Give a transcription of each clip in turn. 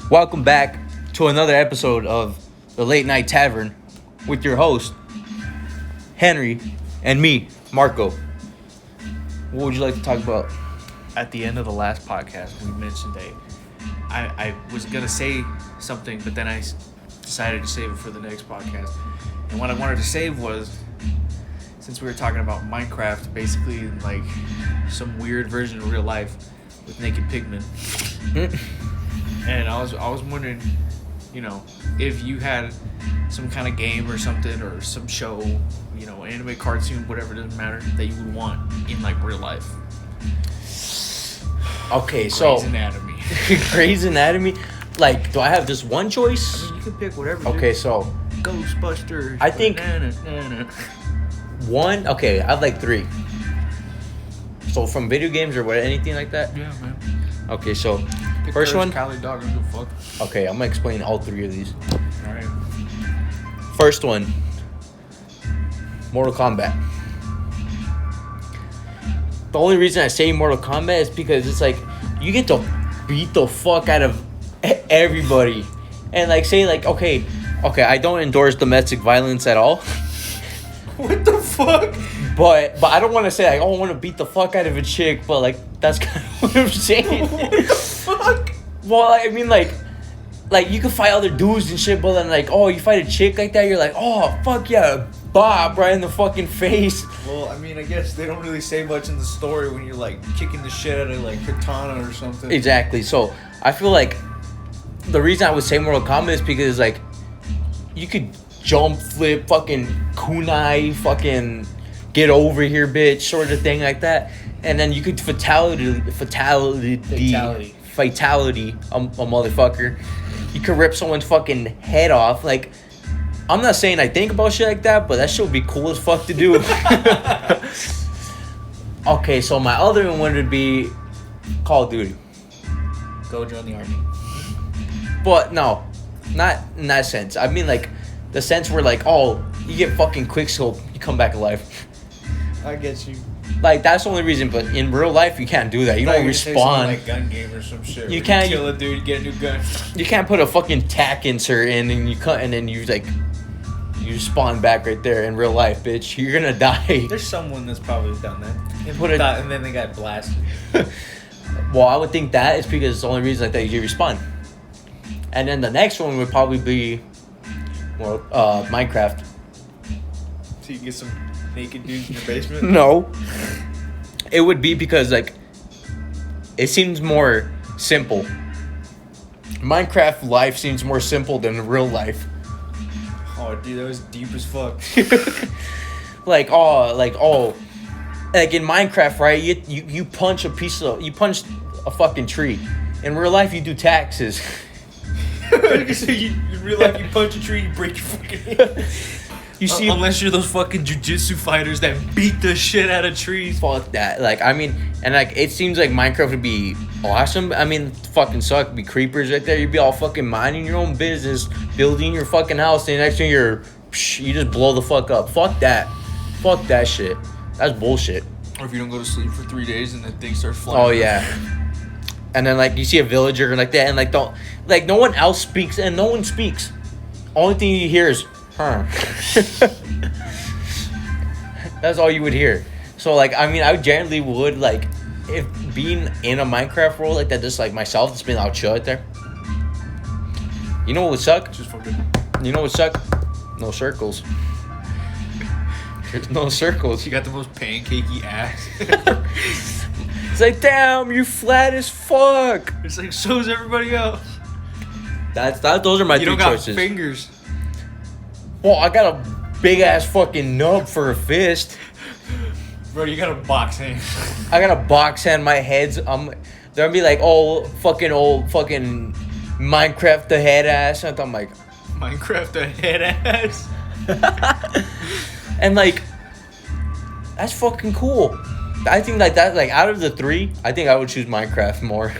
Welcome back to another episode of the Late Night Tavern with your host, Henry, and me, Marco. What would you like to talk about? At the end of the last podcast, we mentioned I was going to say something, but then I decided to save it for the next podcast. And what I wanted to save was, since we were talking about Minecraft, basically like some weird version of real life with naked pigmen. And I was wondering, if you had some kind of game or something or some show, anime, cartoon, whatever, doesn't matter, that you would want in like real life. Okay, so Grey's Anatomy. Grey's Anatomy. Like, do I have just one choice? I mean, you can pick whatever. Okay, dude. so Ghostbusters. I think one. Okay, I have like three. So from video games or what, anything like that? Yeah, man. Okay, so Pick first one. Cali dog, I don't give a fuck. Okay, I'm gonna explain all three of these. All right. First one, Mortal Kombat. The only reason I say Mortal Kombat is because it's like you get to beat the fuck out of everybody, and like say like okay, I don't endorse domestic violence at all. What the fuck? But I don't want to say like, oh, I want to beat the fuck out of a chick, but like that's kind of what I'm saying. What the fuck? Well, I mean like you can fight other dudes and shit, but then like, oh, you fight a chick like that, you're like, oh, fuck yeah, Bob, right in the fucking face. Well, I mean, I guess they don't really say much in the story when you're like kicking the shit out of like Katana or something. Exactly. So I feel like the reason I would say Mortal Kombat is because like you could jump, flip, fucking kunai, fucking get over here, bitch, sort of thing like that, and then you could fatality a motherfucker. You could rip someone's fucking head off. Like, I'm not saying I think about shit like that, but that shit would be cool as fuck to do. Okay, so my other one would be Call of Duty. Go join the army. But no, not in that sense. I mean like the sense where like, oh, you get fucking quickscope, you come back alive. I get you. Like that's the only reason, but in real life you can't do that. You don't respawn. Like gun game or some shit. You can't kill a dude, get a new gun. You can't put a fucking tack insert in and you cut and then you like you spawn back right there in real life, bitch. You're gonna die. There's someone that's probably done that. And then they got blasted. Well, I would think that is because it's the only reason like that you respawn. And then the next one would probably be Minecraft. So you can get some naked dudes in your basement? No. It would be because like it seems more simple. Minecraft life seems more simple than real life. Oh, dude, that was deep as fuck. like in Minecraft, right? You punch a fucking tree. In real life, you do taxes. So in real life, you punch a tree, you break your fucking head. You see, unless you're those fucking jujitsu fighters that beat the shit out of trees. Fuck that. Like, I mean, and like, it seems like Minecraft would be awesome. I mean, fucking suck. It'd be creepers right there. You'd be all fucking minding your own business, building your fucking house, and next thing you just blow the fuck up. Fuck that. Fuck that shit. That's bullshit. Or if you don't go to sleep for 3 days and then things start flying. Oh yeah. And then like you see a villager like that, and like no one else speaks, and no one speaks. Only thing you hear is, huh. That's all you would hear. So like, I mean, I generally would like, if being in a Minecraft world like that, just like myself, just being out chill right there. You know what would suck? Just fucking. You know what would suck? No circles. There's no circles. You got the most pancakey ass. It's like, damn, you flat as fuck. It's like, so's everybody else. Those are my three choices. You don't got fingers. Well, I got a big ass fucking nub for a fist. Bro, you got a box hand. I got a box hand. My head's they're gonna be like, old fucking Minecraft the head ass. And I'm like, Minecraft the head ass. And like, that's fucking cool. I think like that, like out of the three, I think I would choose Minecraft more.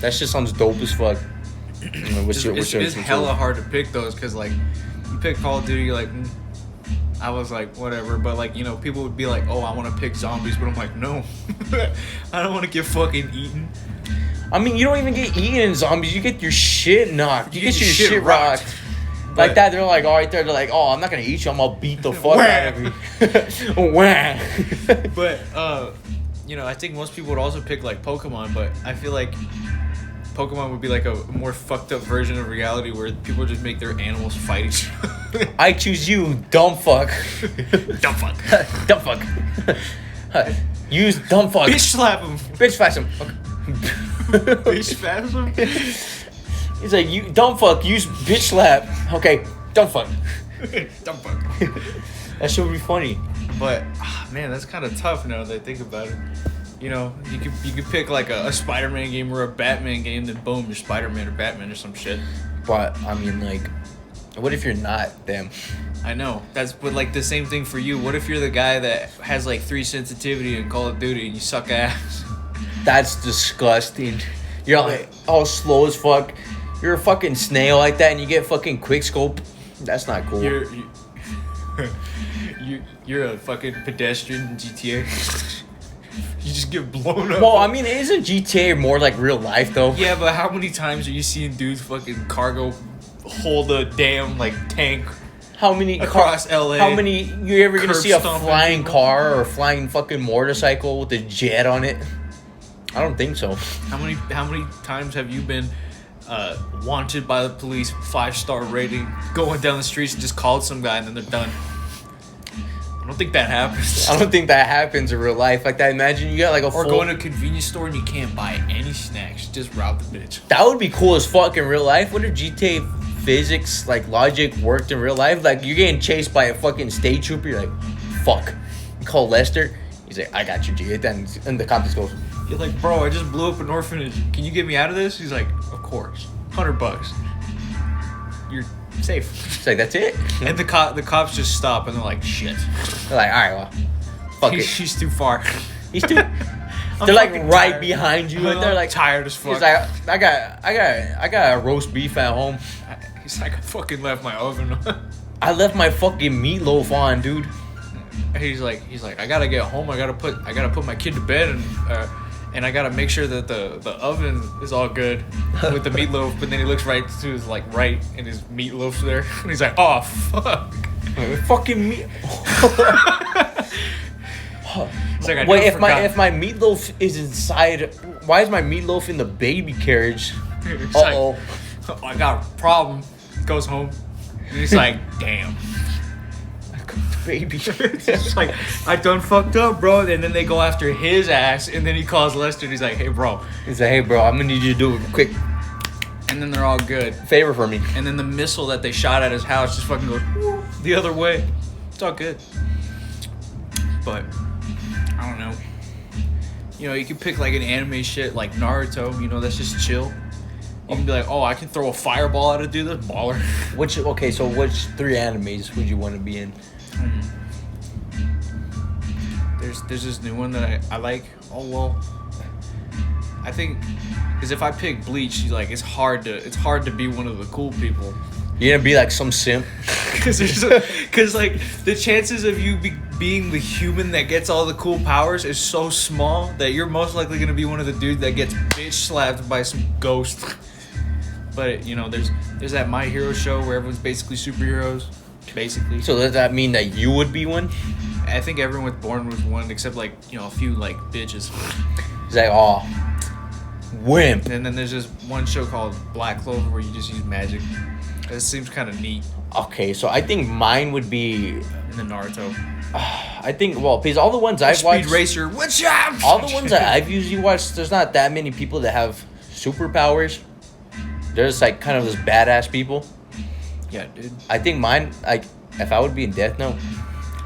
That shit sounds dope as fuck. It's hella hard to pick those because like you pick Call of Duty, you're like, I was like, whatever. But, like, you know, people would be like, oh, I want to pick zombies. But I'm like, no. I don't want to get fucking eaten. I mean, you don't even get eaten in zombies. You get your shit shit knocked. You get your shit rocked. Like that, they're like, all right, they're like, oh, I'm not gonna eat you. I'm gonna beat the fuck out of you. Wham. But I think most people would also pick like Pokemon, but I feel like Pokemon would be like a more fucked up version of reality where people just make their animals fight each other. I choose you, dumb fuck. Dumb fuck. Dumb fuck. Use dumb fuck. Bitch slap him. Bitch fast him. Okay. Bitch fast him. He's like, you dumb fuck. Use bitch slap. Okay, dumb fuck. Dumb fuck. That shit would be funny. But man, that's kind of tough now that I think about it. You know, you could pick like a Spider-Man game or a Batman game, then boom, you're Spider-Man or Batman or some shit. But I mean, like, what if you're not them? I know. But like the same thing for you. What if you're the guy that has like 3 sensitivity in Call of Duty and you suck ass? That's disgusting. You're like all slow as fuck. You're a fucking snail like that and you get fucking quick scope. That's not cool. You're a fucking pedestrian in GTA. You just get blown up. Well, I mean, isn't GTA more like real life though? Yeah, but how many times are you seeing dudes fucking cargo hold a damn like tank? How many across LA? How many you ever gonna see a flying people? car or a flying fucking motorcycle with a jet on it? I don't think so. How many times have you been wanted by the police, 5-star rating, going down the streets and just called some guy and then they're done? I don't think that happens. I don't think that happens in real life like that. Imagine you got like or going to a convenience store and you can't buy any snacks. Just rob the bitch. That would be cool as fuck in real life. What if GTA physics, like logic, worked in real life? Like you're getting chased by a fucking state trooper. You're like, fuck. You call Lester. He's like, I got you, G. Then and the cop just goes, you're like, bro, I just blew up an orphanage. Can you get me out of this? He's like, of course. $100. You're safe. It's like, that's it. And the cops just stop and they're like, shit. They're like, all right, well, fuck it. He's too far. He's too. They're like right tired. Behind you, and they're like tired as fuck. He's like, I got a roast beef at home. He's like, I fucking left my oven. I left my fucking meatloaf on, dude. He's like, I gotta get home. I gotta put my kid to bed, and I gotta make sure that the oven is all good with the meatloaf. But then he looks right to his right, and his meatloaf's there, and he's like, oh fuck, fucking meat. Like, wait, if my meatloaf is inside, why is my meatloaf in the baby carriage? Like, I got a problem. Goes home, and he's like, damn. Baby. It's like, I done fucked up, bro. And then they go after his ass, and then he calls Lester and he's like, hey bro. He's like, hey bro, I'm gonna need you to do it quick. And then they're all good. Favor for me. And then the missile that they shot at his house just fucking goes the other way. It's all good. But I don't know. You know, you can pick like an anime shit like Naruto, you know, that's just chill. You can be like, oh, I can throw a fireball at a dude, that's baller. Which 3 animes would you want to be in? There's this new one that I like. Oh well, I think because if I pick Bleach, like it's hard to be one of the cool people. You're gonna be like some simp. Because like the chances of you being the human that gets all the cool powers is so small that you're most likely gonna be one of the dudes that gets bitch slapped by some ghost. But you know, there's that My Hero show where everyone's basically superheroes. Basically. So does that mean that you would be one? I think everyone was born with one, except like, you know, a few like bitches. It's like, oh, wimp. And then there's this one show called Black Clover where you just use magic. It seems kind of neat. Okay, so I think mine would be in the Naruto. I think, well, because all the ones I've watched, Speed Racer, what's up? All the ones that I've usually watched, there's not that many people that have superpowers. There's like kind of those badass people. Yeah, dude. I think mine, like, if I would be in Death Note,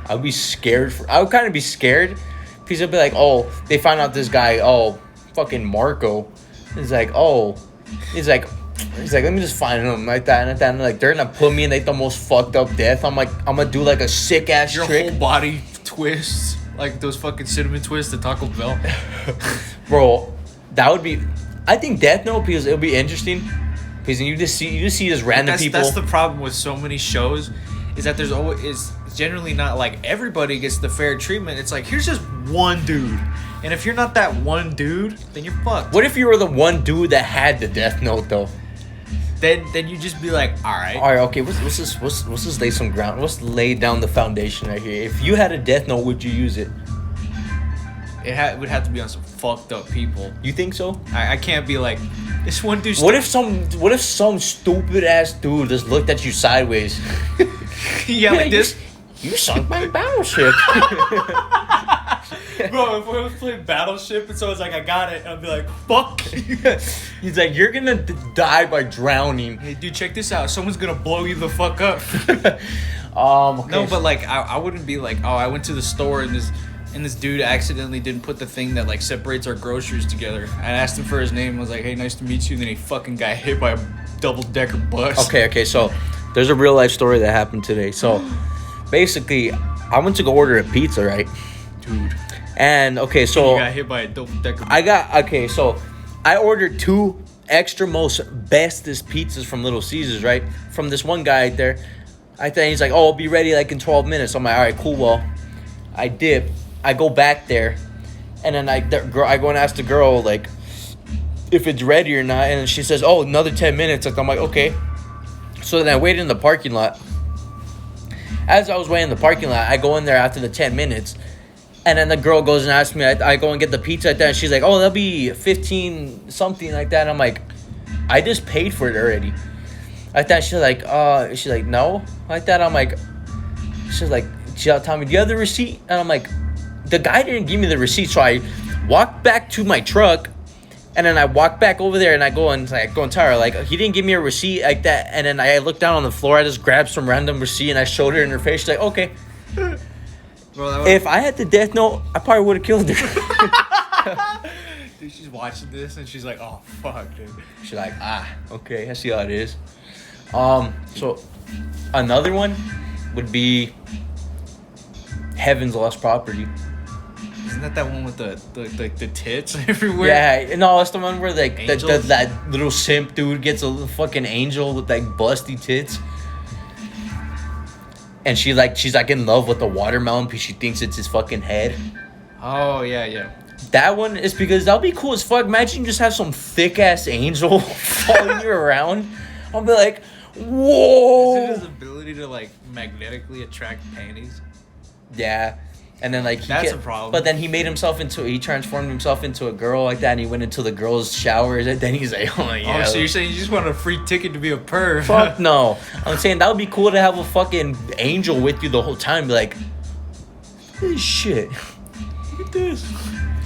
I would be scared. I would kind of be scared because I'd be like, oh, they find out this guy, oh, fucking Marco. He's like, let me just find him like that and that. And like, they're gonna put me in like the most fucked up death. I'm like, I'm gonna do like a sick ass trick. Your whole body twists like those fucking cinnamon twists at Taco Bell. Bro, that would be. I think Death Note because it'll be interesting. Because you just see this random people. That's the problem with so many shows, is that there's always it's generally not like everybody gets the fair treatment. It's like here's just one dude, and if you're not that one dude, then you're fucked. What if you were the one dude that had the Death Note though? then you just be like, all right. All right, okay. Let's just lay some ground. Let's lay down the foundation right here. If you had a death note, would you use it? It would have to be on some fucked up people. You think so? I can't be like, this one dude. What if some stupid ass dude just looked at you sideways? Yeah, like this. You sunk my battleship. Bro, if we was playing Battleship and so it's like, I got it, I'd be like, fuck. He's like, you're gonna die by drowning. Hey, dude, check this out. Someone's gonna blow you the fuck up. Okay. No, but like, I wouldn't be like, oh, I went to the store and this dude accidentally didn't put the thing that like separates our groceries together. I asked him for his name. I was like, hey, nice to meet you. And then he fucking got hit by a double-decker bus. Okay. So there's a real life story that happened today. So basically, I went to go order a pizza, right? Dude. And okay, so you got hit by a double-decker bus. So I ordered 2 extra most bestest pizzas from Little Caesars, right? From this one guy out there. I think he's like, oh, I'll be ready like in 12 minutes. I'm like, all right, cool. Well, I dip. I go back there, and then I go and ask the girl like if it's ready or not, and she says, "Oh, another 10 minutes." I'm like, "Okay." So then I waited in the parking lot. As I was waiting in the parking lot, I go in there after the 10 minutes, and then the girl goes and asks me. I go and get the pizza at that, and she's like, "Oh, that'll be 15 something like that." And I'm like, "I just paid for it already." Like that, she's like, "No," like that. I'm like, she's like, she'll tell me, "Do you have the receipt?" And I'm like, the guy didn't give me the receipt, so I walked back to my truck, and then I walked back over there, and I go and tell her, like, he didn't give me a receipt like that. And then I looked down on the floor, I just grabbed some random receipt, and I showed her in her face. She's like, okay. Bro, if I had the death note, I probably would have killed her. Dude, she's watching this, and she's like, oh, fuck, dude. She's like, okay, I see how it is. So another one would be Heaven's Lost Property. Isn't that one with the tits everywhere? Yeah, no, that's the one where like that little simp dude gets a little fucking angel with like busty tits, and she's like in love with the watermelon because she thinks it's his fucking head. Oh yeah. That one is because that'll be cool as fuck. Imagine you just have some thick ass angel following you around. I'll be like, whoa. Is it his ability to like magnetically attract panties? Yeah. And then like that's a problem. But then he transformed himself into a girl like that, and he went into the girls' showers, and then he's like, oh yeah. Oh, so you're saying you just want a free ticket to be a perv? Fuck no. I'm saying that would be cool to have a fucking angel with you the whole time. Be like, this shit. Look at this.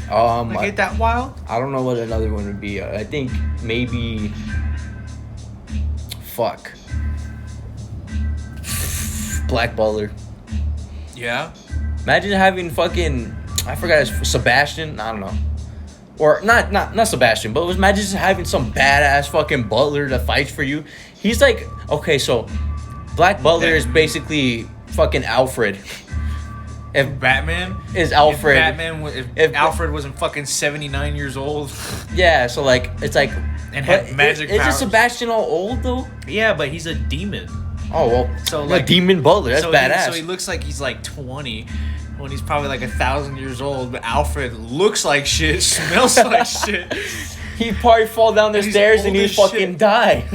Like, ain't that wild? I don't know what another one would be. I think maybe. Fuck. Black Butler. Yeah. Imagine having fucking, I forgot his Sebastian. I don't know, or not Sebastian, but imagine just having some badass fucking butler that fights for you. He's like, okay, so Black Butler is basically fucking Alfred. If Batman is Alfred, if Alfred wasn't fucking 79 years old. Yeah, so like it's like and had magic powers. Isn't Sebastian all old though? Yeah, but he's a demon. Oh well, so like a demon butler. That's badass. So he looks like he's like 20 when he's probably like 1,000 years old. But Alfred looks like shit, smells like shit. He'd probably fall down the stairs and he'd fucking die.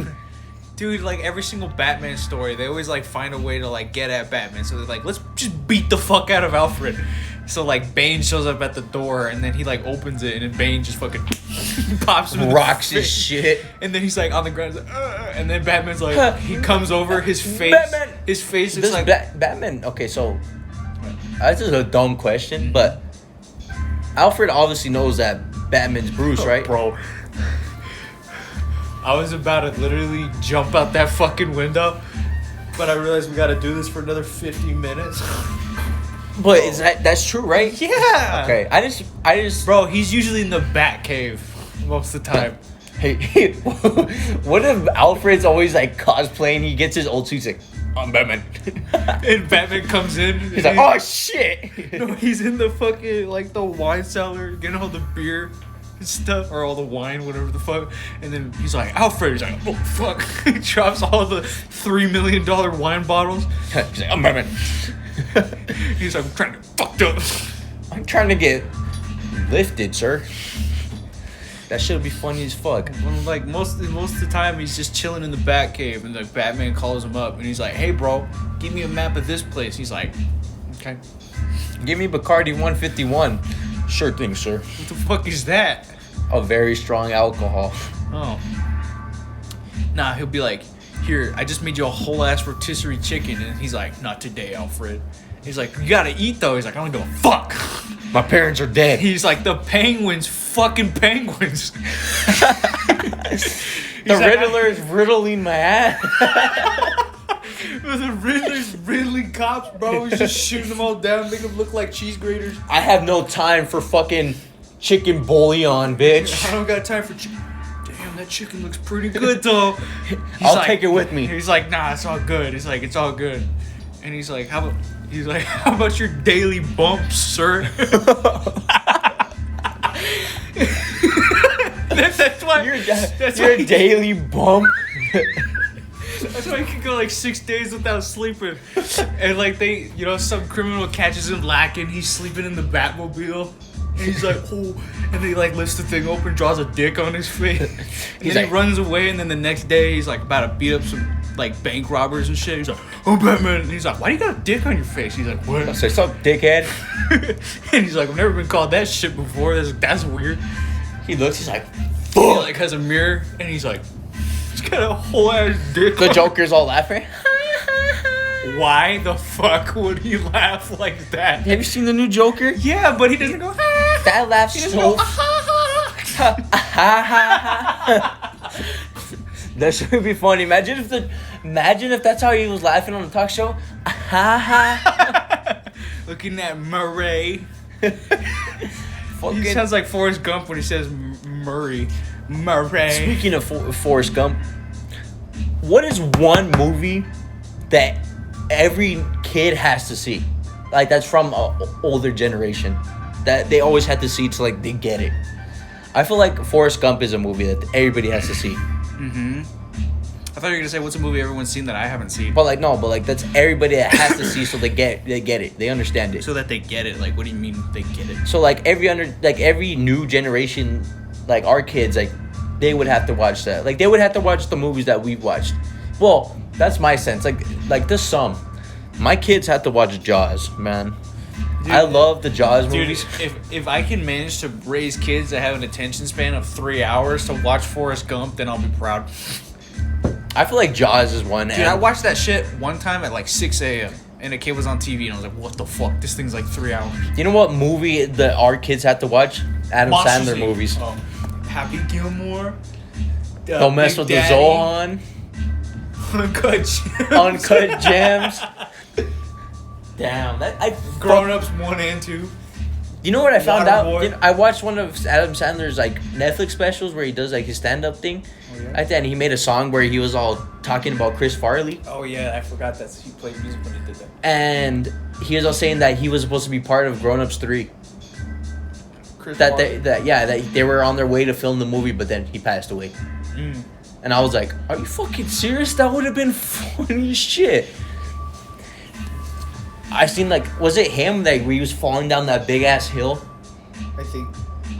Dude, like every single Batman story, they always like find a way to like get at Batman. So they're like, let's just beat the fuck out of Alfred. So like Bane shows up at the door and then he like opens it and then Bane just fucking pops him, rocks his shit, and then he's like on the ground, like, and then Batman's like, he comes over, his face, Batman. His face is like Batman. Okay, so this is a dumb question, but Alfred obviously knows that Batman's Bruce, right? Bro, I was about to literally jump out that fucking window, but I realized we got to do this for another 50 minutes. But is that's true, right? Yeah. Okay, I just. Bro, he's usually in the Batcave most of the time. Hey, what if Alfred's always like cosplaying? He gets his old suit, he's like, I'm Batman. And Batman comes in. He's like, oh shit. No, he's in the fucking like the wine cellar getting all the beer and stuff, or all the wine, whatever the fuck. And then he's like, Alfred. He's like, oh fuck. He drops all the $3 million wine bottles. He's like, I'm Batman. He's like, I'm trying to get fucked up. I'm trying to get lifted, sir. That shit would be funny as fuck. When, like most of the time, he's just chilling in the Batcave, and like Batman calls him up, and he's like, "Hey, bro, give me a map of this place." He's like, "Okay." Give me Bacardi 151. Sure thing, sir. What the fuck is that? A very strong alcohol. Oh. Nah, he'll be like, "Here, I just made you a whole ass rotisserie chicken," and he's like, "Not today, Alfred." He's like, "You gotta eat though." He's like, "I don't give a fuck." My parents are dead. He's like, "The penguins, fucking penguins." The Riddler is riddling my ass. The Riddler's riddling cops, bro. He's just shooting them all down, making them look like cheese graters. I have no time for fucking chicken bouillon, bitch. I don't got time for chicken. Damn, that chicken looks pretty good though. I'll take it with me. He's like, "Nah, it's all good." He's like, "It's all good." And he's like, "How about your daily bumps, sir?" That's why Your daily bump. That's why he can go like 6 days without sleeping. And like some criminal catches him lacking. He's sleeping in the Batmobile. And he's like, "Oh," and he like lifts the thing open, draws a dick on his face. And He's then like, he runs away, and then the next day he's like about to beat up some like bank robbers and shit. He's like, "Oh, Batman." And he's like, "Why do you got a dick on your face?" He's like, "What?" "Say what's up, dickhead?" And he's like, "I've never been called that shit before. That's weird." He looks, he's like, He like has a mirror, and he's like, he's got a whole ass dick. the on. Joker's all laughing. Why the fuck would he laugh like that? Have you seen the new Joker? Yeah, but he doesn't go. That laughs He doesn't so. go. That should be funny. Imagine if that's how he was laughing on the talk show. Looking at Murray. Fucking. He sounds like Forrest Gump when he says Murray. Murray. Speaking of Forrest Gump, what is one movie that every kid has to see? Like, that's from an older generation that they always had to see to, like, they get it. I feel like Forrest Gump is a movie that everybody has to see. Mm-hmm. I thought you were gonna say, what's a movie everyone's seen that I haven't seen? But that's everybody that has to see, so they get it, they understand it. So that they get it. Like, what do you mean they get it? So like every new generation, like our kids, like they would have to watch that. Like they would have to watch the movies that we've watched. Well, that's my sense. Like this some. My kids have to watch Jaws, man. Dude, I love the Jaws movies. If I can manage to raise kids that have an attention span of 3 hours to watch Forrest Gump, then I'll be proud. I feel like Jaws is one. Dude, I watched that shit one time at like 6 a.m. and a kid was on TV and I was like, "What the fuck? This thing's like 3 hours." You know what movie that our kids have to watch? Adam Monsters, Sandler movies. Happy Gilmore. Don't mess with Daddy, the Zohan. Uncut Gems. Damn, Grown Ups 1 and 2. You know what I found out? Waterboy. I watched one of Adam Sandler's like Netflix specials where he does like his stand-up thing. Oh, yeah? Right there, and he made a song where he was all talking about Chris Farley, Oh yeah, I forgot that he played music when he did that. and he was all saying that he was supposed to be part of Grown Ups 3. Chris That Farley. they were on their way to film the movie, but then he passed away. Mm. And I was like, "Are you fucking serious? That would have been funny as shit." I seen was it him that where he was falling down that big ass hill? I think.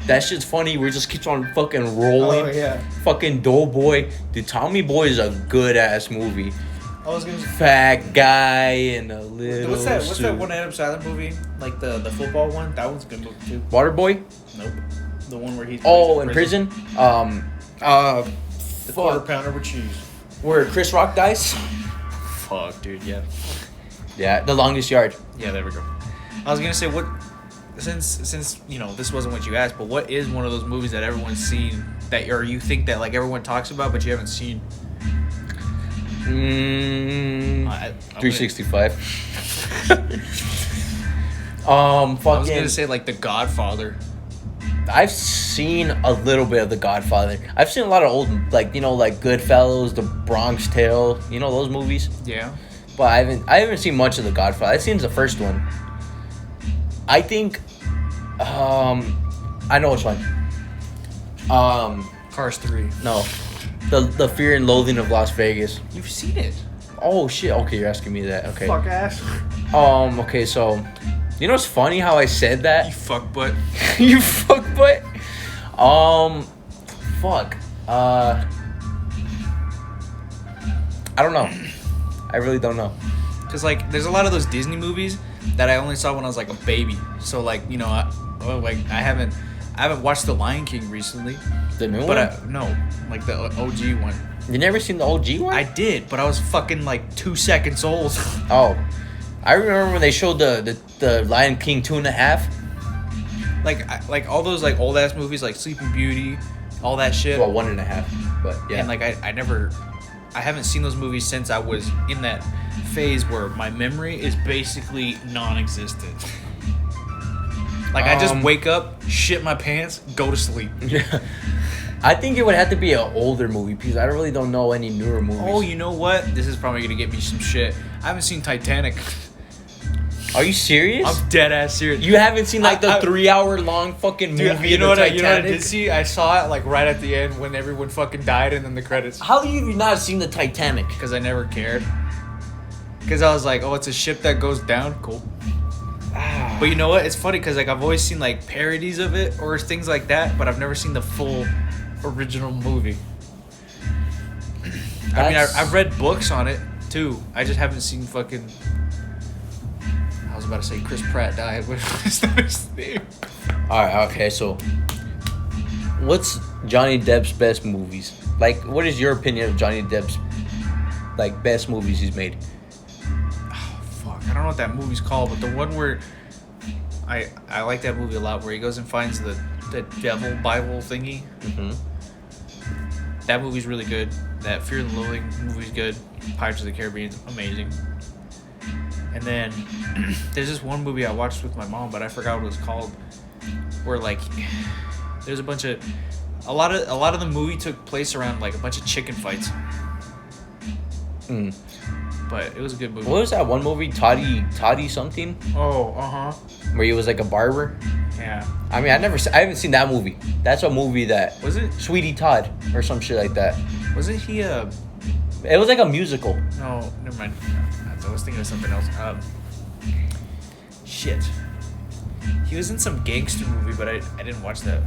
That shit's funny. Where he just keeps on fucking rolling. Oh yeah. Fucking Doughboy. Dude, Tommy Boy is a good ass movie. I was gonna. Fat guy in a little What's that suit. one Adam Sandler movie? Like the football one? That one's a good movie too. Waterboy? Nope. The one where he's Oh, in prison? The quarter pounder with cheese. Where Chris Rock dies? Fuck, dude. Yeah. Yeah, The Longest Yard. Yeah, there we go. I was gonna say what, since this wasn't what you asked, but what is one of those movies that everyone's seen or you think that like everyone talks about but you haven't seen? 365. Fucking. I was gonna say like The Godfather. I've seen a little bit of The Godfather. I've seen a lot of old, like Goodfellas, The Bronx Tale, those movies. Yeah. But I haven't seen much of The Godfather. I've seen the first one. I think, I know which one. Cars 3. No, the Fear and Loathing of Las Vegas. You've seen it. Oh shit. Okay, you're asking me that. Okay. Fuck ass. Okay, so, it's funny how I said You that. fuck butt. You fuck butt. Fuck. I don't know. I really don't know. Cause like there's a lot of those Disney movies that I only saw when I was like a baby. So like I haven't watched The Lion King recently. The new But one? no, like the OG one. You never seen the OG one? I did, but I was fucking like 2 seconds old. Oh. I remember when they showed the Lion King 2.5. like all those like old ass movies like Sleeping Beauty, all that shit. Well, 1.5. But yeah. And like I haven't seen those movies since I was in that phase where my memory is basically non-existent. Like I just wake up, shit my pants, go to sleep. Yeah. I think it would have to be an older movie because I really don't know any newer movies. Oh, you know what? This is probably gonna get me some shit. I haven't seen Titanic. Are you serious? I'm dead ass serious. You haven't seen like the 3-hour long fucking movie? Dude, you know of what? the You know what I Titanic? did see? I saw it like right at the end when everyone fucking died, and then the credits. How have you not seen the Titanic? Because I never cared. Because I was like, oh, it's a ship that goes down. Cool. But you know what? It's funny because like I've always seen like parodies of it or things like that, but I've never seen the full original movie. I mean, I've read books on it too. I just haven't seen fucking. I was about to say Chris Pratt died. What's his name? All right. Okay. So, what's Johnny Depp's best movies? Like, what is your opinion of Johnny Depp's like best movies he's made? Oh fuck! I don't know what that movie's called, but the one where I like that movie a lot, where he goes and finds the devil Bible thingy. Mm-hmm. That movie's really good. That Fear and Loathing movie's good. Pirates of the Caribbean's amazing. And then there's this one movie I watched with my mom, but I forgot what it was called. Where like there's a lot of the movie took place around like a bunch of chicken fights. Mm. But it was a good movie. What was that one movie? Toddy something? Oh, Where he was like a barber. Yeah. I mean, I haven't seen that movie. That's a movie that Was it? Sweetie Todd or some shit like that. Wasn't he It was like a musical. No, never mind. I was thinking of something else. Shit. He was in some gangster movie, but I didn't watch that.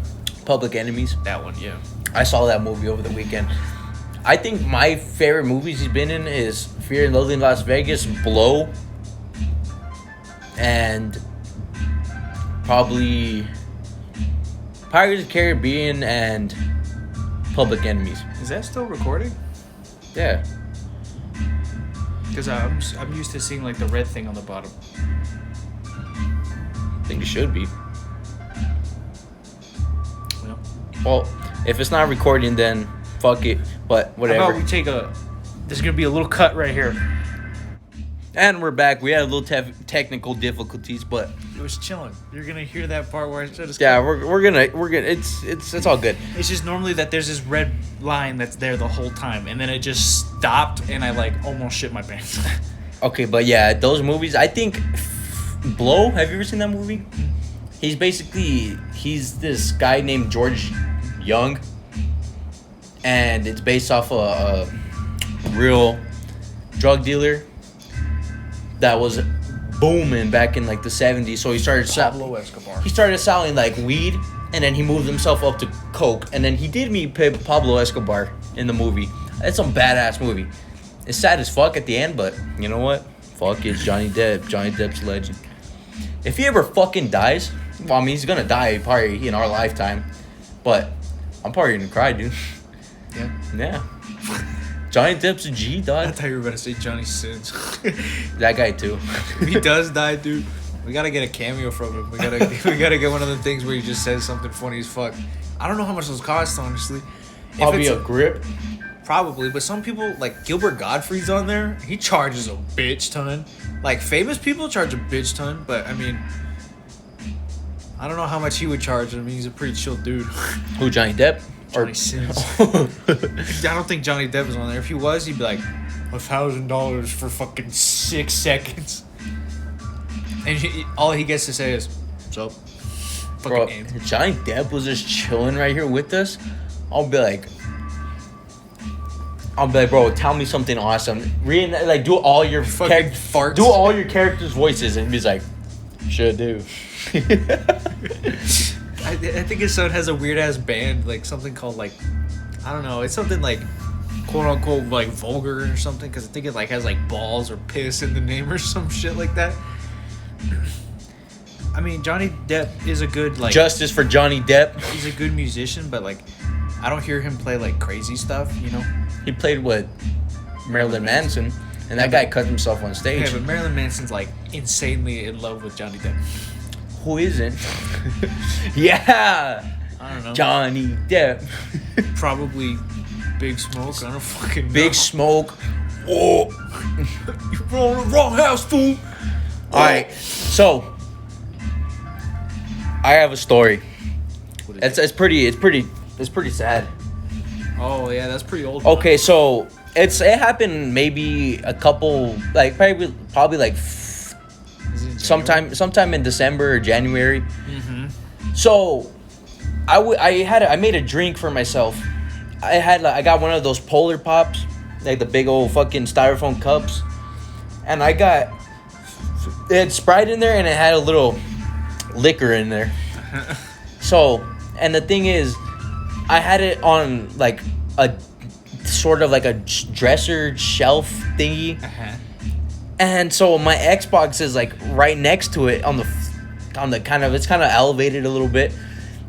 Public Enemies. That one, yeah. I saw that movie over the weekend. I think my favorite movies he's been in is Fear and Loathing in Las Vegas, Blow, and probably Pirates of the Caribbean and Public Enemies. Is that still recording? Yeah. Because I'm used to seeing like the red thing on the bottom. I think it should be. Well, Well, if it's not recording, then fuck it. But whatever. how about we take there's gonna be a little cut right here. And we're back. We had a little technical difficulties, but It was chilling. You're gonna hear that part where I said it's yeah, we're gonna it's all good. It's just normally that there's this red line that's there the whole time, and then it just stopped, and I like almost shit my pants. Okay, but yeah, those movies. I think Blow. Have you ever seen that movie? He's this guy named George Young, and it's based off a real drug dealer that was booming back in like the 70s. So he started Pablo Escobar. He started selling like weed, and then he moved himself up to coke, and then he did meet Pablo Escobar in the movie. It's some badass movie. It's sad as fuck at the end, but you know what? Fuck, it's Johnny Depp. Johnny Depp's a legend. If he ever fucking dies, well, I mean, he's gonna die probably in our lifetime, but I'm probably gonna cry, dude. Yeah. Yeah. Johnny Depp's a G, I dog. thought you were gonna say Johnny Sins. That guy too. If he does die, dude, we gotta get a cameo from him. We gotta get one of the things where he just says something funny as fuck. I don't know how much those cost, honestly. Probably a grip. Probably, but some people, like Gilbert Gottfried's on there, he charges a bitch ton. Like, famous people charge a bitch ton, but, I mean, I don't know how much he would charge. I mean, he's a pretty chill dude. Who, Johnny Depp? Johnny Sins. I don't think Johnny Depp is on there. If he was, he'd be like, $1,000 for fucking 6 seconds. And all he gets to say is, what's up? Fucking Bro, aim. if Johnny Depp was just chilling right here with us, I'll be like, bro, tell me something awesome. Do all your Fucking farts. Do all your characters' voices, and he's like, should do. I think his son has a weird ass band, like something called like I don't know. It's something like quote unquote like vulgar or something because I think it like has like balls or piss in the name or some shit like that. I mean, Johnny Depp is a good like Justice for Johnny Depp. he's a good musician, but like I don't hear him play like crazy stuff, you know. He played with Marilyn Manson, and that guy cut himself on stage. Yeah, but Marilyn Manson's like insanely in love with Johnny Depp. Who isn't? Yeah, I don't know. Johnny Depp. Probably Big Smoke. I don't fucking know. Big Smoke. Oh, You're on the wrong house, fool. all right. So I have a story. It's pretty sad. Oh yeah, that's pretty old. Okay, so it happened maybe a couple like probably like Is it January? sometime in December or January. Mm-hmm. So I made a drink for myself. I got one of those Polar Pops, like the big old fucking styrofoam cups, and it had Sprite in there and it had a little liquor in there. So, and the thing is, I had it on like a sort of like a dresser shelf thingy, and so my Xbox is like right next to it on the it's kind of elevated a little bit,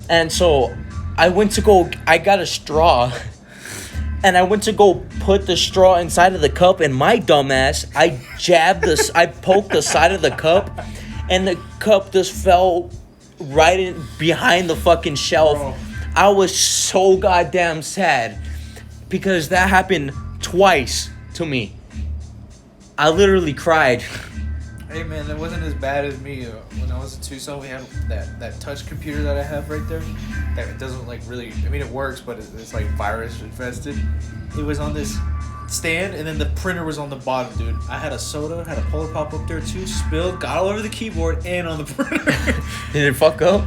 and so I got a straw, and I went to go put the straw inside of the cup, and my dumbass, I poked the side of the cup, and the cup just fell right in behind the fucking shelf. Bro. I was so goddamn sad because that happened twice to me. I literally cried. Hey man, that wasn't as bad as me. When I was in Tucson, we had that touch computer that I have right there. That it doesn't like really. I mean, it works, but it's like virus infested. It was on this stand, and then the printer was on the bottom, dude. I had a soda, had a Polar Pop up there too, spilled, got all over the keyboard and on the printer. Did it fuck up?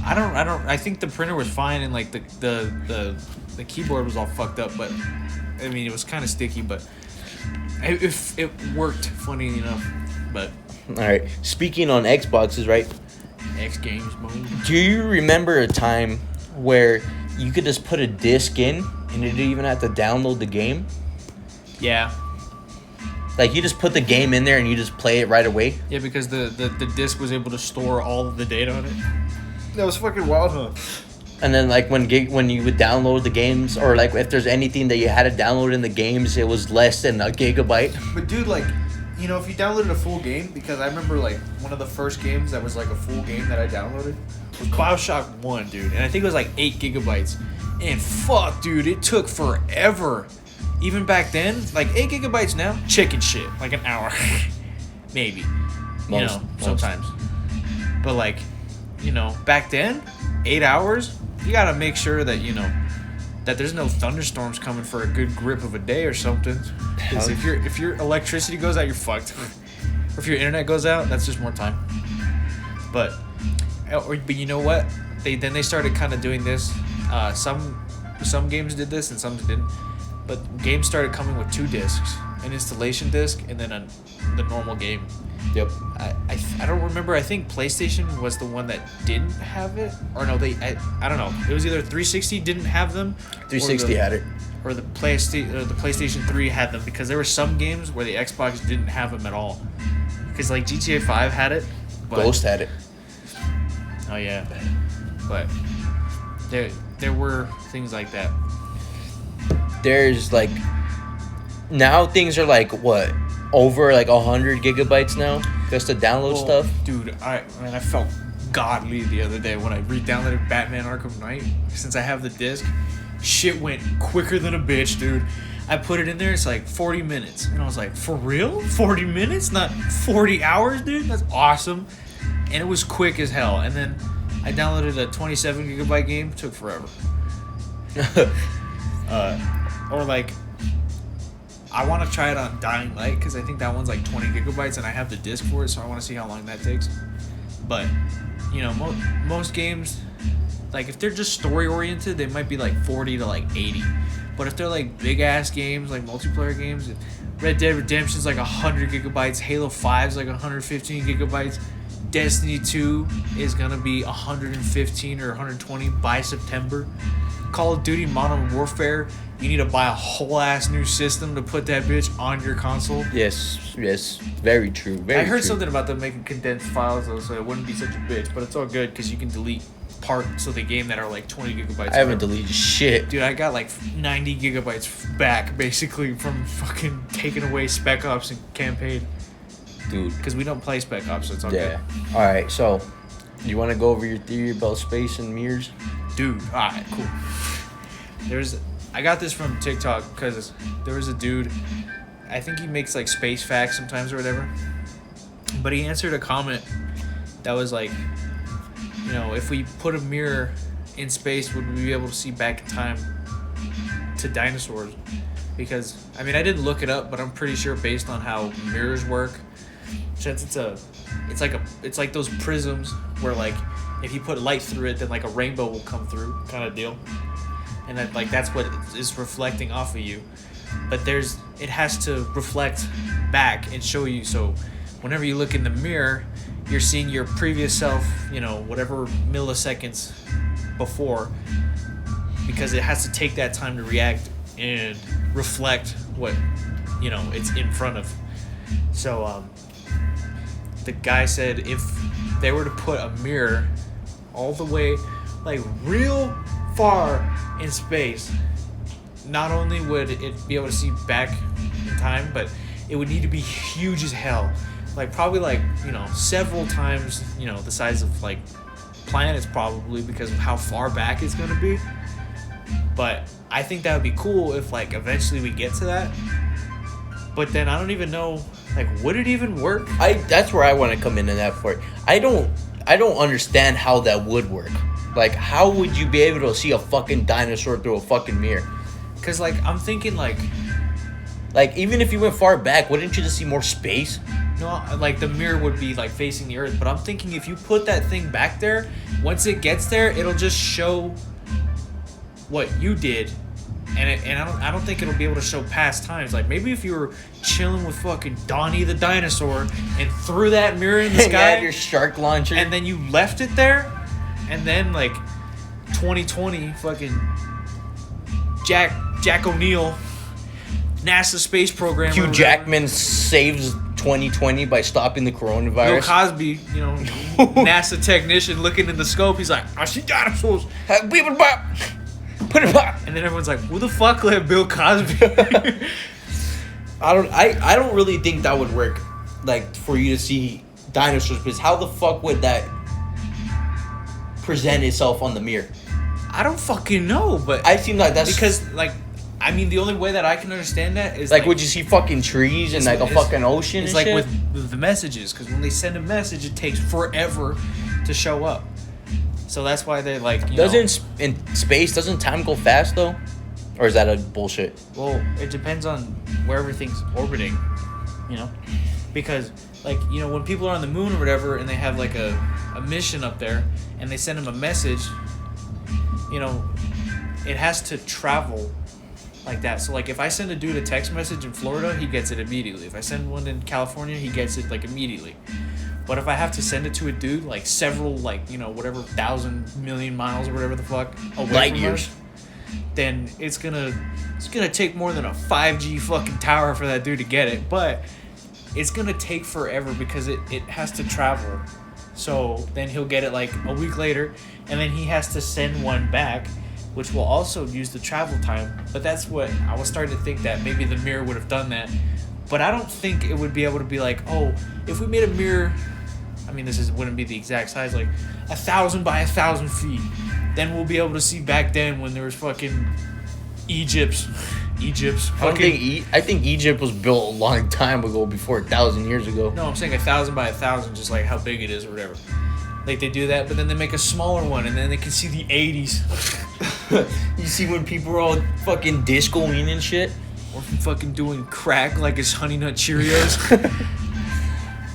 I don't. I think the printer was fine, and like the keyboard was all fucked up, but I mean it was kind of sticky, but it worked. Funny enough, but All right. Speaking on Xboxes, right? X Games mode. Do you remember a time where you could just put a disc in and you didn't even have to download the game? Yeah. Like you just put the game in there and you just play it right away? Yeah, because the disc was able to store all of the data on it. That was fucking wild, huh? And then like when you would download the games, or like if there's anything that you had to download in the games, it was less than a gigabyte. But dude, like, you know, if you downloaded a full game, because I remember like one of the first games that was like a full game that I downloaded was BioShock 1, dude. And I think it was like 8 gigabytes. And fuck, dude, it took forever. Even back then, like 8 gigabytes now, chicken shit, like an hour. Maybe. Most. Sometimes. But like, you know, back then, 8 hours, you gotta make sure that, you know, that there's no thunderstorms coming for a good grip of a day or something. Because if your electricity goes out, you're fucked. Or if your internet goes out, that's just more time. But you know what? They started kind of doing this. Some games did this and some didn't. But games started coming with 2 discs, an installation disc and then the normal game. Yep. I don't remember. I think PlayStation was the one that didn't have it, or no, I don't know. It was either 360 didn't have them, 360 had it, or the PlayStation 3 had them, because there were some games where the Xbox didn't have them at all. Because like GTA 5 had it, but, Ghost had it. Oh yeah, but there were things like that. There's like now things are like what? Over like 100 gigabytes now just to download stuff. Dude, I felt godly the other day when I re-downloaded Batman Arkham Knight. Since I have the disc, shit went quicker than a bitch, dude. I put it in there, it's like 40 minutes. And I was like, for real? 40 minutes? Not 40 hours, dude? That's awesome. And it was quick as hell. And then I downloaded a 27 gigabyte game. Took forever. Or like, I want to try it on Dying Light because I think that one's like 20 gigabytes and I have the disc for it, so I want to see how long that takes. But, you know, most games, like if they're just story oriented, they might be like 40 to like 80. But if they're like big ass games, like multiplayer games, Red Dead Redemption's like 100 gigabytes, Halo 5's like 115 gigabytes, Destiny 2 is gonna be 115 or 120 by September. Call of Duty Modern Warfare, you need to buy a whole ass new system to put that bitch on your console. Yes, very true. Very I heard true. something about them making condensed files though, so it wouldn't be such a bitch. But it's all good because you can delete parts of the game that are like 20 gigabytes. I haven't deleted shit. Dude, I got like 90 gigabytes back basically from fucking taking away Spec Ops and campaign. Dude. Because we don't play Spec Ops, so it's all good. All right, so you want to go over your theory about space and mirrors? Dude, all right, cool. I got this from TikTok because there was a dude, I think he makes like space facts sometimes or whatever, but he answered a comment that was like, you know, if we put a mirror in space, would we be able to see back in time to dinosaurs? Because, I mean, I didn't look it up, but I'm pretty sure based on how mirrors work, since it's like those prisms where like if you put light through it, then like a rainbow will come through kind of deal. And that like that's what is reflecting off of you. But it has to reflect back and show you. So whenever you look in the mirror, you're seeing your previous self, you know, whatever milliseconds before, because it has to take that time to react and reflect what, you know, it's in front of. So the guy said if they were to put a mirror all the way like real far in space, not only would it be able to see back in time, but it would need to be huge as hell, like probably like, you know, several times, you know, the size of like planets probably, because of how far back it's going to be. But I think that would be cool if like eventually we get to that. But then I don't even know, like, would it even work? That's where I want to come into that for it. I don't understand how that would work. Like, how would you be able to see a fucking dinosaur through a fucking mirror? Because, like, I'm thinking, like, even if you went far back, wouldn't you just see more space? No, like, the mirror would be, like, facing the Earth. But I'm thinking if you put that thing back there, once it gets there, it'll just show what you did. And I don't think it'll be able to show past times. Like, maybe if you were chilling with fucking Donnie the dinosaur and threw that mirror in the sky. And your shark launcher. And then you left it there. And then, like, 2020, fucking Jack O'Neill, NASA space program. Hugh Jackman saves 2020 by stopping the coronavirus. Bill Cosby, you know, NASA technician looking in the scope. He's like, I see dinosaurs. Put it back. And then everyone's like, who the fuck let Bill Cosby? I don't really think that would work, like, for you to see dinosaurs, because how the fuck would that present itself on the mirror? I don't fucking know, but I seem like that's because, like, I mean, the only way that I can understand that is like would you see fucking trees and like a fucking ocean? It's and like shit? with the messages, because when they send a message, it takes forever to show up. So that's why they like. In space doesn't time go fast though, or is that a bullshit? Well, it depends on where everything's orbiting, you know, because like, you know, when people are on the moon or whatever and they have like a mission up there and they send them a message, you know, it has to travel like that. So like if I send a dude a text message in Florida, he gets it immediately. If I send one in California, he gets it like immediately. But if I have to send it to a dude like several, like, you know, whatever 1,000 million miles or whatever the fuck away light from years, us, then it's gonna take more than a 5G fucking tower for that dude to get it. But it's gonna take forever because it has to travel. So then he'll get it like a week later, and then he has to send one back, which will also use the travel time. But that's what I was starting to think, that maybe the mirror would have done that. But I don't think it would be able to be like, oh, if we made a mirror, I mean, wouldn't be the exact size, like 1,000 by 1,000 feet. Then we'll be able to see back then when there was fucking Egypt's. I think Egypt was built a long time ago, before 1,000 years ago. No, I'm saying 1,000 by 1,000, just like how big it is or whatever. Like they do that, but then they make a smaller one, and then they can see the 80s. You see when people are all fucking discoing and shit? Or fucking doing crack like it's Honey Nut Cheerios.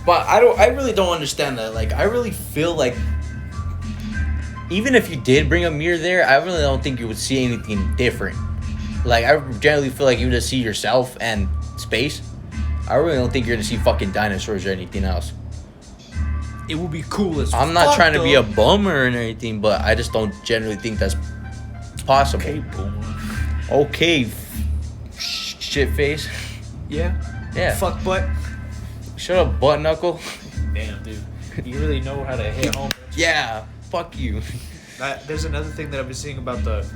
But I really don't understand that. Like, I really feel like even if you did bring a mirror there, I really don't think you would see anything different. Like, I generally feel like you would just see yourself and space. I really don't think you're gonna see fucking dinosaurs or anything else. it would be cool as I'm not fuck, trying to be though. a bummer or anything, but I just don't generally think that's possible. Okay, boomer. Okay, shit face. Yeah. Yeah. Fuck butt. Shut up, butt knuckle. Damn, dude. You really know how to hit home. Yeah. Fuck you. There's another thing that I've been seeing about the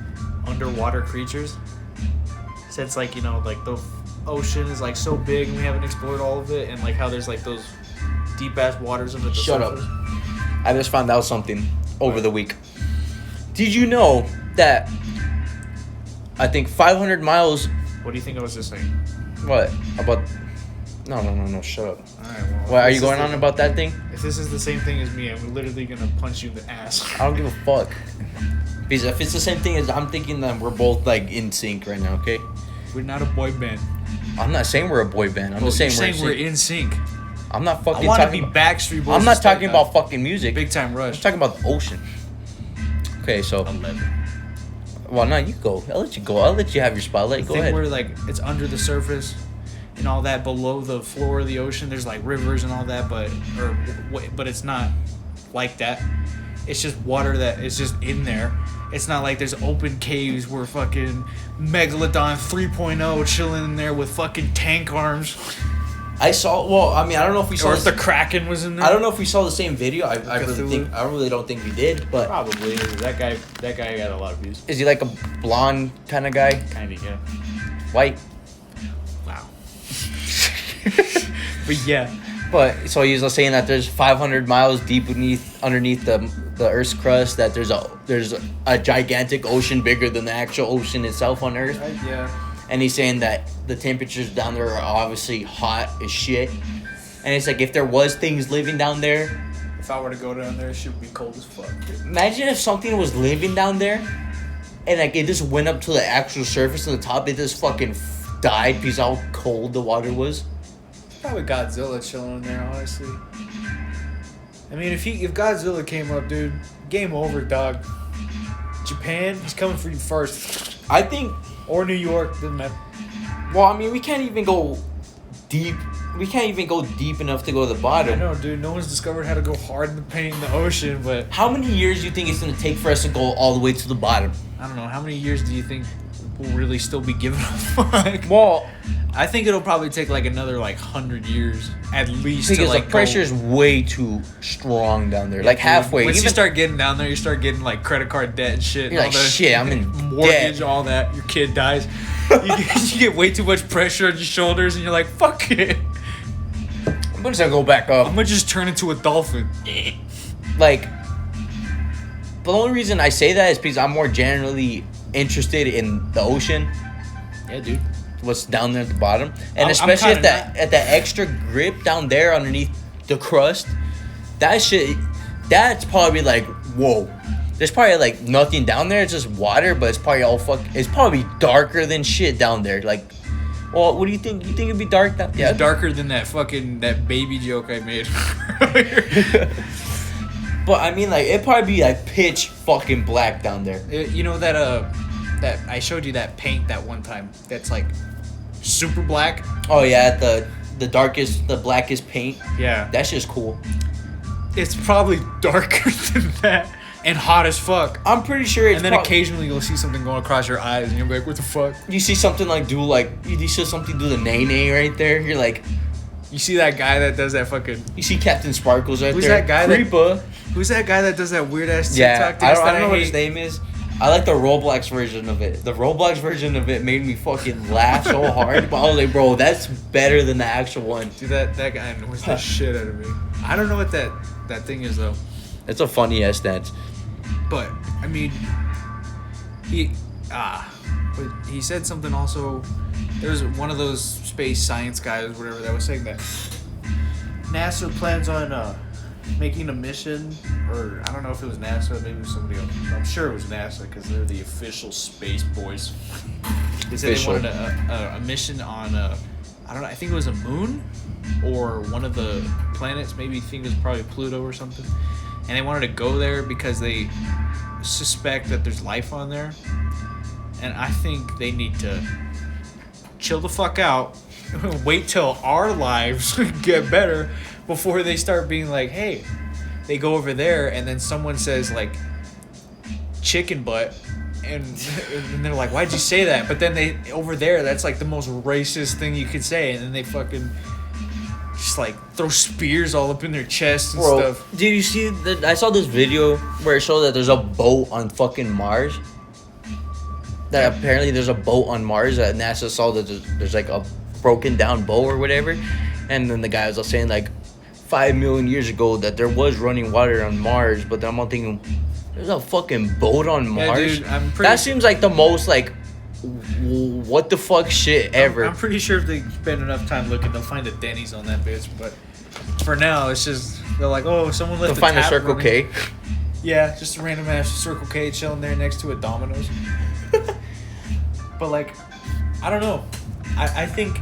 underwater creatures. Since, like, you know, like, the ocean is, like, so big and we haven't explored all of it. And, like, how there's, like, those deep-ass waters under the Shut surface. up. I just found out something over the week. Did you know that I think 500 miles... What do you think I was just saying? What? About... No, shut up. Alright, well... What, are you going on about that thing? If this is the same thing as me, I'm literally gonna punch you in the ass. I don't give a fuck. Because if it's the same thing as I'm thinking that we're both, like, in sync right now, okay? We're not a boy band. I'm not saying we're a boy band. I'm just saying we're in sync. I'm not fucking I want to talking be about... Backstreet Boys. I'm not instead, talking guys. about fucking music. Big Time I'm Rush. talking about the ocean. Okay, so... 11. Well, no, you go. I'll let you go. I'll let you have your spotlight. Go Thing ahead. where, like, it's under the surface and all that below the floor of the ocean. There's, like, rivers and all that, but it's not like that. It's just water that is just in there. It's not like there's open caves where fucking Megalodon 3.0 chilling in there with fucking tank arms. I saw... Well, I mean, I don't know if we saw... Or if the Kraken was in there. I don't know if we saw the same video. I Cthulhu? really don't think we did, but... Probably. That guy got a lot of views. Is he like a blonde kind of guy? Kinda, yeah. White? Wow. But yeah. But, so he was saying that there's 500 miles deep underneath the Earth's crust, that there's a gigantic ocean bigger than the actual ocean itself on Earth. Yeah. And he's saying that the temperatures down there are obviously hot as shit. And it's like, if there was things living down there... If I were to go down there, it should be cold as fuck. Imagine if something was living down there, and like it just went up to the actual surface and the top, it just fucking died because how cold the water was. Probably Godzilla chilling in there, honestly. I mean, if Godzilla came up, dude, game over, dog. Japan, he's coming for you first. I think... Or New York, doesn't matter. Well, I mean, we can't even go deep. We can't even go deep enough to go to the I bottom. know, dude. No one's discovered how to go hard in the paint in the ocean, but How many years do you think it's going to take for us to go all the way to the bottom? I don't know. How many years do you think we'll really still be giving a fuck? Well, I think it'll probably take like another 100 years at least because to the pressure's way too strong down there. Like halfway. Once you Even, start getting down there, you start getting like credit card debt and shit. You're and like, all that shit, I'm in mortgage, debt. all that. Your kid dies. You get way too much pressure on your shoulders, and you're like, fuck it. I'm just going to go back up. I'm gonna just turn into a dolphin. Like, the only reason I say that is because I'm more generally interested in the ocean. Yeah, dude. What's down there at the bottom, and I'm especially kinda at that extra grip down there underneath the crust, that shit, that's probably like, whoa. There's probably like nothing down there. It's just water, but it's probably it's probably darker than shit down there. Like, well, what do you think? You think it'd be dark down? It's darker than that baby joke I made. But I mean, like, it'd probably be like pitch fucking black down there. You know that I showed you that paint that one time. That's like super black. Oh yeah, the blackest paint. Yeah. That's just cool. It's probably darker than that and hot as fuck. I'm pretty sure it's. And then occasionally you'll see something going across your eyes and you'll be like, what the fuck? You see something you see something do the nay right there. You're like, You see that guy that does that fucking... you see Captain Sparkles right Who's there. that guy Creepa. Who's that guy that does that weird-ass TikTok Yeah, dance I that don't know what hate? his name is. I like the Roblox version of it. The Roblox version of it made me fucking laugh so hard. But I was like, bro, that's better than the actual one. Dude, that guy annoys the shit out of me. I don't know what that thing is, though. It's a funny ass dance. But, I mean... But he said something also... There was one of those space science guys, whatever, that was saying that NASA plans on making a mission, or I don't know if it was NASA, maybe it was somebody else. I'm sure it was NASA because they're the official space boys. They said Official. they wanted a mission on I don't know, I think it was a moon or one of the planets. Maybe I think it was probably Pluto or something. And they wanted to go there because they suspect that there's life on there. And I think they need to chill the fuck out, wait till our lives get better before they start being like, hey, they go over there, and then someone says like chicken butt, and they're like, why'd you say that? But then they over there, that's like the most racist thing you could say, and then they fucking just like throw spears all up in their chests and stuff. Did you see I saw this video where it showed that there's a boat on fucking Mars. That apparently there's a boat on Mars that NASA saw that there's like a broken down boat or whatever, and then the guy was saying like 5 million years ago that there was running water on Mars, but then I'm thinking there's a fucking boat on Mars. Dude, that seems like the most like what the fuck shit ever. I'm pretty sure if they spend enough time looking, they'll find a Denny's on that bitch. But for now, it's just they're like, oh, someone left. They'll find a Circle running. K. Yeah, just a random ass Circle K chilling there next to a Domino's. But like, I don't know. I think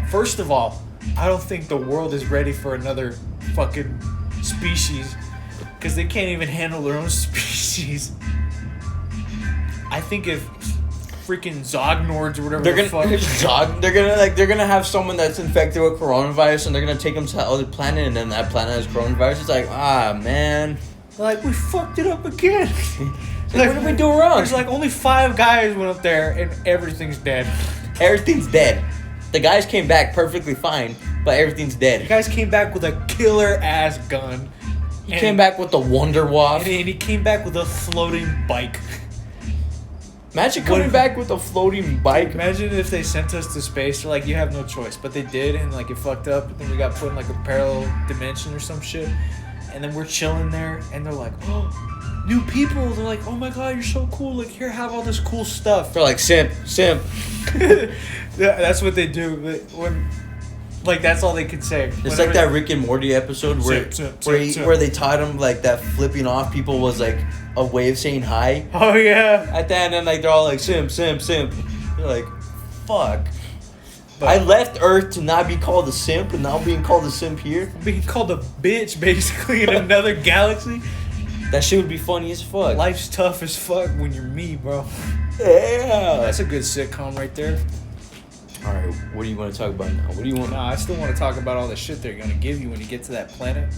First of all, I don't think the world is ready for another fucking species, because they can't even handle their own species. I think if freaking Zognords or whatever they're gonna have someone that's infected with coronavirus, and they're gonna take them to the other planet, and then that planet has coronavirus. It's like, man, like, we fucked it up again. Like, what did we do wrong? There's like only 5 guys went up there, and everything's dead. Everything's dead. The guys came back perfectly fine, but everything's dead. The guys came back with a killer ass gun. He came back with the Wonder Wasp. And he came back with a floating bike. Imagine coming back with a floating bike. Imagine if they sent us to space. They're like, you have no choice. But they did, and like it fucked up. And then we got put in like a parallel dimension or some shit. And then we're chilling there, and they're like, oh, new people. They're like, oh my god, you're so cool. Like, here, have all this cool stuff. They're like, simp. Yeah, that's what they do. When, like, that's all they can say. It's like that Rick and Morty episode where they taught him like that flipping off people was like a way of saying hi. Oh yeah. At that, and then like they're all like simp. They're like, fuck. But I left Earth to not be called a simp, and now I'm being called a simp here. I'm being called a bitch basically in another galaxy. That shit would be funny as fuck. Life's tough as fuck when you're me, bro. Yeah. That's a good sitcom right there. Alright, what do you want to talk about now? What do you want? Nah, I still want to talk about all the shit they're gonna give you when you get to that planet.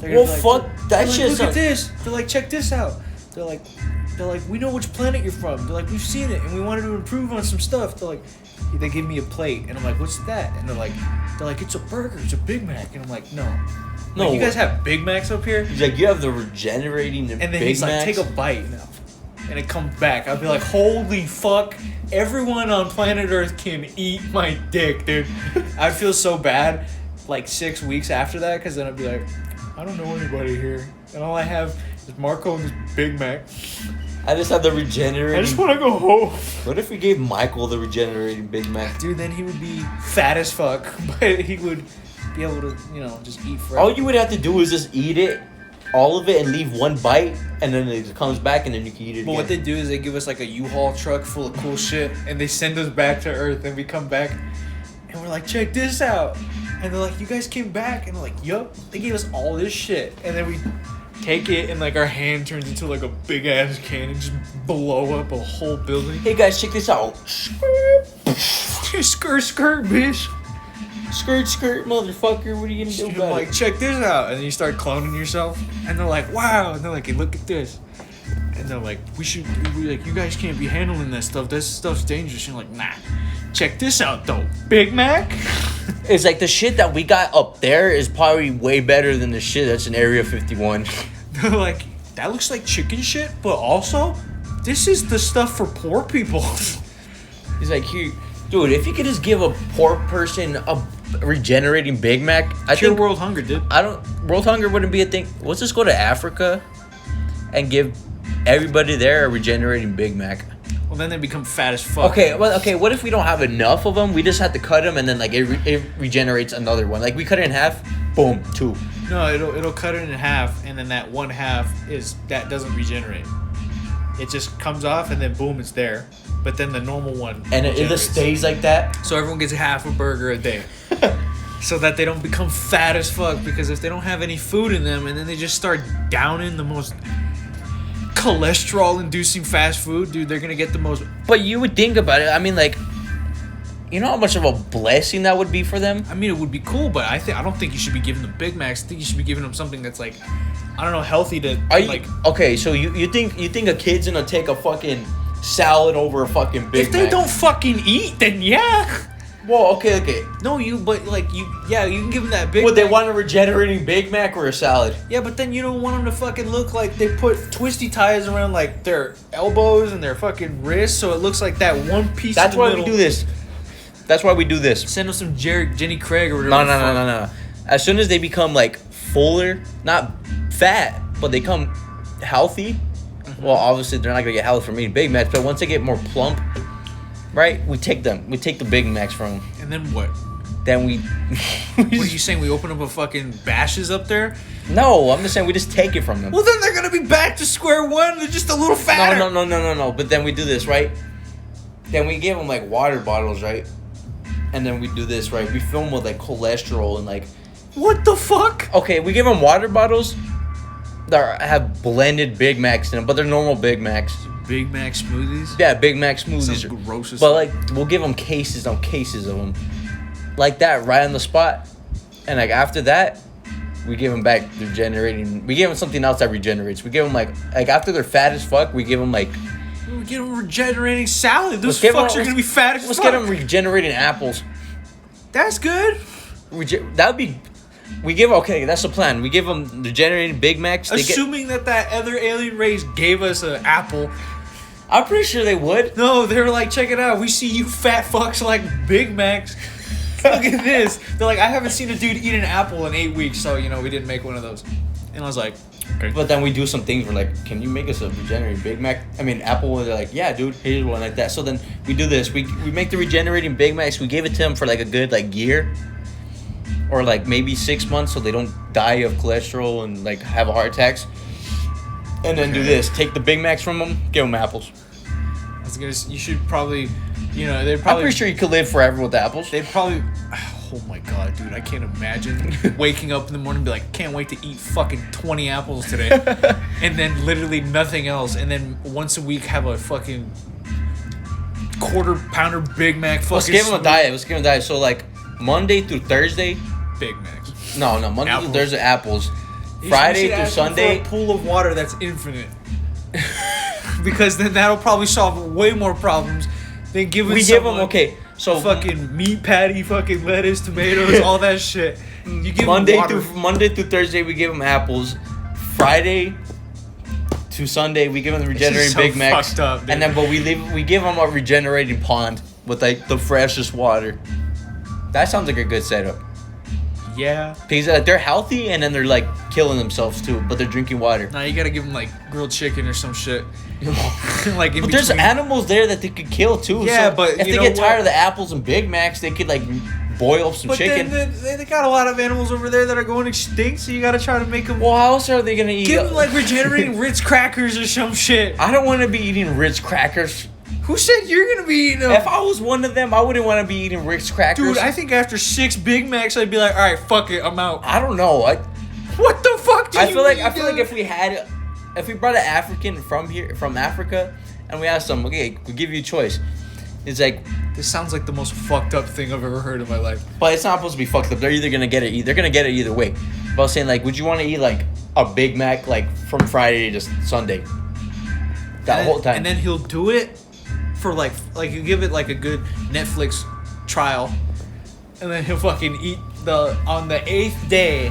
Well, fuck that shit. Look at this. They're like, check this out. They're like, we know which planet you're from. They're like, we've seen it and we wanted to improve on some stuff. They're like, they give me a plate and I'm like, what's that? And they're like, it's a burger. It's a Big Mac. And I'm like, no. No, like, you guys have Big Macs up here? He's like, you have the regenerating Big Macs. And then he's like, take a bite now. And it comes back. I'll be like, holy fuck. Everyone on planet Earth can eat my dick, dude. I'd feel so bad like 6 weeks after that, because then I'd be like, I don't know anybody here. And all I have is Marco and his Big Mac. I just have the regenerating. I just want to go home. What if we gave Michael the regenerating Big Mac? Dude, then he would be fat as fuck, but he would be able to, just eat forever. All you would have to do is just eat it, all of it, and leave one bite, and then it comes back, and then you can eat it again. What they do is they give us like a U-Haul truck full of cool shit, and they send us back to Earth, and we come back, and we're like, check this out. And they're like, you guys came back? And we're like, yup. They gave us all this shit. And then we take it, and like our hand turns into like a big ass can and just blow up a whole building. Hey guys, check this out. Skirt, bitch. Skirt, motherfucker. What are you gonna do about like, it? check this out. And then you start cloning yourself. And they're like, wow. And they're like, hey, look at this. And they're like, you guys can't be handling this stuff. This stuff's dangerous. And you're like, nah. Check this out, though. Big Mac? It's like the shit that we got up there is probably way better than the shit that's in Area 51. They're like, that looks like chicken shit, but also, this is the stuff for poor people. He's like, here, dude, if you could just give a poor person a regenerating Big Mac, I think world hunger, dude. World hunger wouldn't be a thing. Let's just go to Africa and give everybody there a regenerating Big Mac. Well, then they become fat as fuck. Okay, what if we don't have enough of them? We just have to cut them, and then like it regenerates another one. Like we cut it in half, boom, 2. No, it'll cut it in half, and then that one half that doesn't regenerate. It just comes off, and then boom, it's there. But then the normal one and it just stays like that. So everyone gets half a burger a day. So that they don't become fat as fuck, because if they don't have any food in them, and then they just start downing the most cholesterol-inducing fast food, dude, they're gonna get the most. But you would think about it. I mean, like, you know how much of a blessing that would be for them? I mean, it would be cool, but I don't think you should be giving them Big Macs. I think you should be giving them something that's like I don't know, healthy to Are you, like. okay, so you think a kid's gonna take a fucking salad over a fucking Big If they Mac? don't fucking eat, then yeah. Well, okay. No, but like you can give them that Big Would Mac. they want a regenerating Big Mac or a salad? Yeah, but then you don't want them to fucking look like they put twisty ties around like their elbows and their fucking wrists, so it looks like that one piece. That's in the why middle. we do this. That's why we do this. Send them some Jenny Craig or whatever. No. As soon as they become like fuller, not fat, but they come healthy. Mm-hmm. Well, obviously they're not gonna get healthy from eating Big Macs, but once they get more plump, right? We take the Big Macs from them. And then what? Then we. What are you saying? We open up a fucking Bashes up there? No, I'm just saying we just take it from them. Well, then they're gonna be back to square one. They're just a little fatter. No. But then we do this, right? Then we give them like water bottles, right? And then we do this, right? We fill them with like cholesterol and like. What the fuck? Okay, we give them water bottles that have blended Big Macs in them, but they're normal Big Macs. Big Mac smoothies? Yeah, Big Mac smoothies. Sounds gross as But fuck. like, we'll give them cases on cases of them, like that, right on the spot. And like after that, we give them back regenerating. We give them something else that regenerates. We give them like after they're fat as fuck, we give them like. We get them regenerating salad. Those Let's fucks are gonna be fat as Let's fuck. get them regenerating apples. That's good. That would be. We give that's the plan. We give them regenerating Big Macs. Assuming that other alien race gave us an apple. I'm pretty sure they would. No, they were like, check it out. We see you fat fucks like Big Macs. Look at this. They're like, I haven't seen a dude eat an apple in 8 weeks, so we didn't make one of those. And I was like, okay. But then we do some things. We're like, can you make us a regenerating Big Mac? I mean, Apple. They're like, yeah, dude, here's one like that. So then we do this. We make the regenerating Big Macs. We gave it to them for like a good year, or like maybe 6 months, so they don't die of cholesterol and like have heart attacks. And then do this. Take the Big Macs from them. Give them apples. I was gonna. You should probably, they'd I'm probably. pretty sure you could live forever with apples. They'd probably. Oh my god, dude! I can't imagine waking up in the morning and be like, can't wait to eat fucking 20 apples today, and then literally nothing else, and then once a week have a fucking quarter pounder Big Mac. Fucking. Let's give them a diet. So like Monday through Thursday. Big Macs. No. Monday Apples. through Thursday apples. You Friday should through ask them Sunday. for a pool of water that's infinite. Because then that'll probably solve way more problems than giving. We give them So fucking meat patty, fucking lettuce, tomatoes, all that shit. You give Monday them water. through Thursday we give them apples. Friday to Sunday we give them the regenerating so Big Macs. fucked up, dude. And then we give them a regenerating pond with like the freshest water. That sounds like a good setup. Yeah. Because they're healthy and then they're like killing themselves too, but they're drinking water. Nah, you gotta give them like grilled chicken or some shit. Like in But there's between. animals there that they could kill too. Yeah, so but if you they know get tired what? of the apples and Big Macs, they could like boil up some But chicken. then they got a lot of animals over there that are going extinct, so you gotta try to make them. Well, how else are they gonna eat? Give them like regenerating Ritz crackers or some shit. I don't want to be eating Ritz crackers. Who said you're gonna be eating them? If I was one of them, I wouldn't want to be eating Ritz crackers. Dude, I think after 6 Big Macs, I'd be like, all right, fuck it, I'm out. I don't know. What the fuck? Do I you feel like mean, if we brought an African from Africa, and we asked them, okay, we'll give you a choice. It's like, This sounds like the most fucked up thing I've ever heard in my life. but it's not supposed to be fucked up. They're either gonna get it. They're gonna get it either way. But I was saying, like, would you want to eat like a Big Mac like from Friday to Sunday? That whole time. And then he'll do it for like you give it like a good Netflix trial, and then he'll fucking eat on the 8th day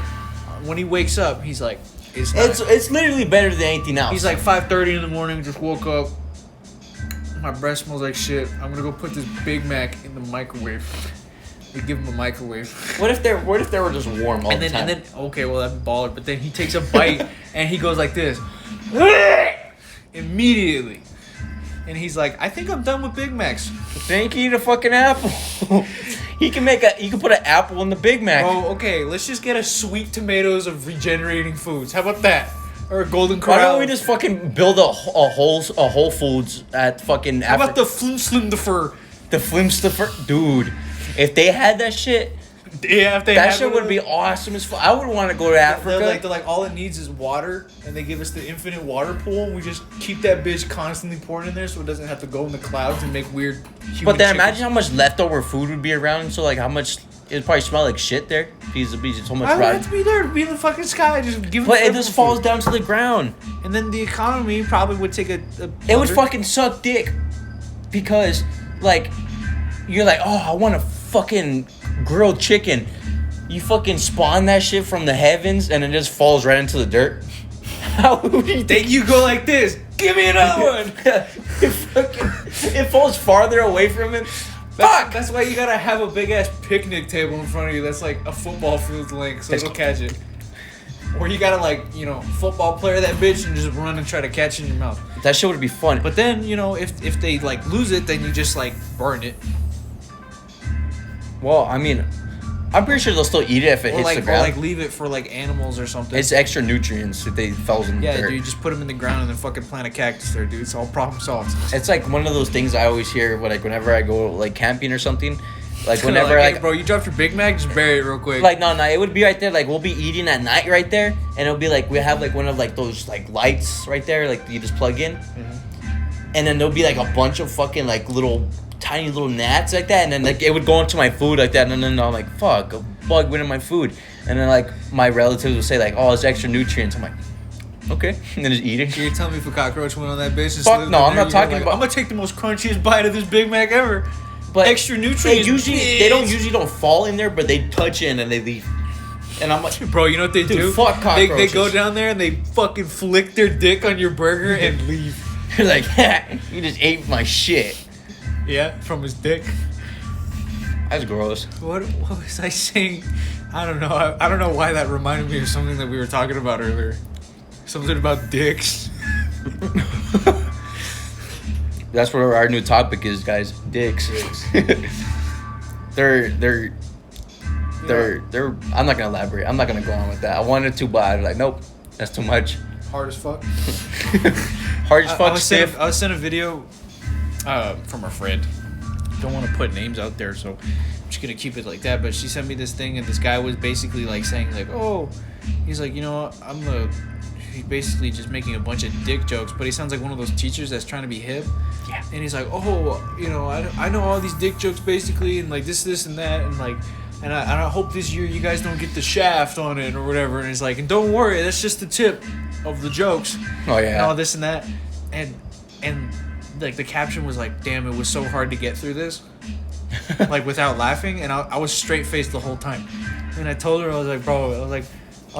when he wakes up. He's like, it's literally better than anything else. he's like 5:30 in the morning. Just woke up. My breath smells like shit. I'm gonna go put this Big Mac in the microwave. We give him a microwave. What if they were just warm all the time? And then okay, well that'd be baller. But then he takes a bite and he goes like this, immediately, and he's like, I think I'm done with Big Macs. Then he can eat a fucking apple. he can put an apple in the Big Mac. Oh, okay. Let's just get a sweet tomatoes of regenerating foods. How about that? Or a golden Why corral. don't we just fucking build a Whole Foods at fucking? How about the flim slim the fur? the Flimstuffer, dude? If they had that shit, Yeah, if they That have shit would be awesome as fuck. I would want to go to Africa. They're like, all it needs is water, and they give us the infinite water pool, and we just keep that bitch constantly pouring in there so it doesn't have to go in the clouds and make weird human But then chickens. imagine how much leftover food would be around. So like how much it'd probably smell like shit there. Because it's so much I would rotten. have to be there to be in the fucking sky. Just give But it them just food. falls down to the ground. And then the economy probably would take a It would fucking suck dick. Because like you're like, oh, I want a fucking grilled chicken. You fucking spawn that shit from the heavens and it just falls right into the dirt. How would you Then you go like this. Give me another one. it falls farther away from him. Fuck! That's why you gotta have a big ass picnic table in front of you that's like a football field's length so it'll catch it. Or you gotta football player that bitch and just run and try to catch it in your mouth. That shit would be fun. But then, if they like lose it, then you just like burn it. Well, I mean, I'm pretty sure they'll still eat it if it hits the ground. Or like leave it for like animals or something. It's extra nutrients if they falls in the dirt. dude, just put them in the ground and then fucking plant a cactus there, dude. It's all problem solved. It's like one of those things I always hear whenever I go like camping or something. Like whenever hey, bro, you dropped your Big Mac, just bury it real quick. Like no, it would be right there. Like we'll be eating at night right there, and it'll be like we have like one of like those like lights right there, like you just plug in, and then there'll be like a bunch of fucking like tiny little gnats like that, and then like it would go into my food like that, and then I'm like, fuck, a bug went in my food, and then like my relatives would say like, oh, it's extra nutrients. I'm like, okay, and then just eat it. You're telling me if a cockroach went on that bitch? Fuck no, I'm not talking about. I'm gonna take the most crunchiest bite of this Big Mac ever. But extra nutrients. They don't fall in there, but they touch it and then they leave. And I'm like, bro, you know what they do? Fuck cockroaches. They go down there and they fucking flick their dick on your burger and leave. You're like, you just ate my shit. Yeah, from his dick. That's gross. What was I saying? I don't know. I don't know why that reminded me of something that we were talking about earlier. Something about dicks. That's what our new topic is, guys. Dicks. they're. I'm not gonna elaborate. I'm not gonna go on with that. I wanted to, but I was like, nope, that's too much. Hard as fuck. Hard as fuck. Stiff. I was sent a video from a friend. Don't want to put names out there, so I'm just gonna keep it like that. But she sent me this thing, and this guy was basically like saying like, oh, he's like, he's basically just making a bunch of dick jokes, but he sounds like one of those teachers that's trying to be hip. Yeah. And he's like, oh, I know all these dick jokes basically, and like this and that, and like, and I hope this year you guys don't get the shaft on it or whatever. And he's like, and don't worry, that's just the tip of the jokes. Oh yeah. And all this and that, and like the caption was like, damn, it was so hard to get through this, like without laughing, and I was straight faced the whole time. And I told her, I was like, bro, I was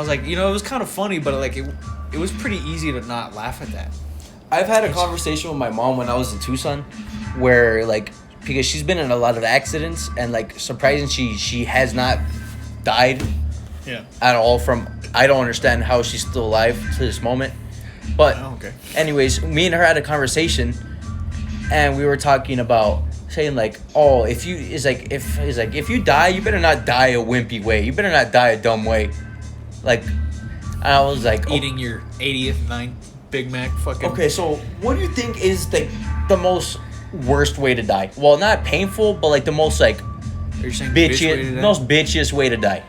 like, it was kind of funny, but like it was pretty easy to not laugh at that. I've had a conversation with my mom when I was in Tucson, where like because she's been in a lot of accidents and like surprisingly she has not died at all from. I don't understand how she's still alive to this moment, but anyways, me and her had a conversation, and we were talking about saying like, oh, if you die, you better not die a wimpy way. You better not die a dumb way, like. I was like, eating your 80th, 9th Big Mac fucking. Okay, so what do you think is the most worst way to die? Well, not painful, but like the most like most bitchiest way to die.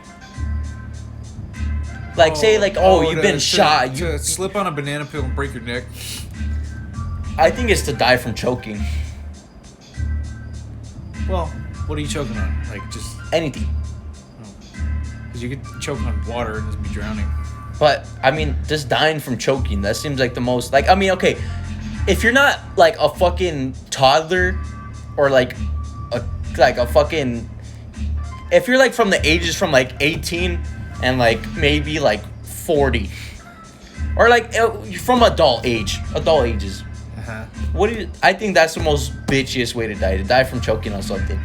Like say like you've been shot. You slip on a banana peel and break your neck. I think it's to die from choking. Well, what are you choking on? Like just anything. Because you could choke on water and just be drowning. But I mean, just dying from choking, that seems like the most like. I mean, okay, if you're not like a fucking toddler, or like a fucking, if you're like from the ages from like 18 and like maybe like 40, or like from adult ages. What do you? I think that's the most bitchiest way to die from choking on something.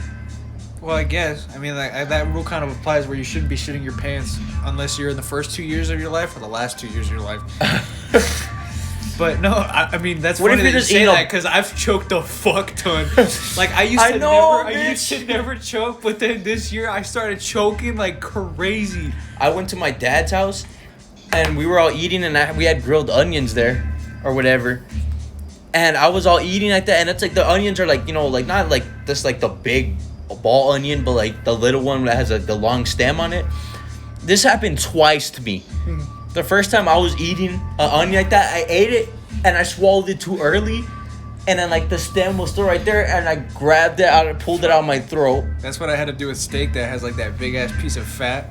Well, I guess. I mean, like, that rule kind of applies where you shouldn't be shitting your pants unless you're in the first 2 years of your life or the last 2 years of your life. But no, I mean, that's what funny if you that just you say that because I've choked a fuck ton. Like, I used to never choke, but then this year I started choking like crazy. I went to my dad's house, and we were all eating, and we had grilled onions there, or whatever. And I was all eating like that, and it's like the onions are like, like not like this like the big a ball onion, but like the little one that has like the long stem on it. This happened twice to me. The first time I was eating an onion like that, I ate it and I swallowed it too early. And then, like, the stem was still right there, and I grabbed it out and pulled it out of my throat. That's what I had to do with steak that has, like, that big-ass piece of fat.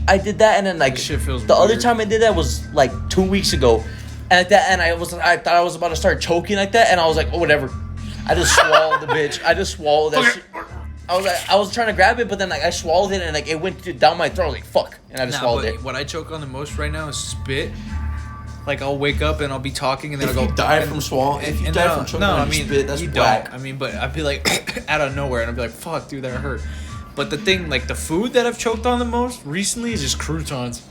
I did that, and then, like, This shit feels the other weird. time I did that was, like, 2 weeks ago. And like that, and I thought I was about to start choking like that, and I was like, oh, whatever. I just swallowed the bitch. I just swallowed that shit. I was trying to grab it, but then, like, I swallowed it, and, like, it went down my throat. I was like, fuck. And I just swallowed it. What I choke on the most right now is spit. Like, I'll wake up and I'll be talking and then If I'll go... you die from swallowing... If you die from choking on your spit, that's you whack. don't. I mean, but I'd be like, out of nowhere, and I'd be like, fuck, dude, that hurt. But the thing, like, the food that I've choked on the most recently is just croutons.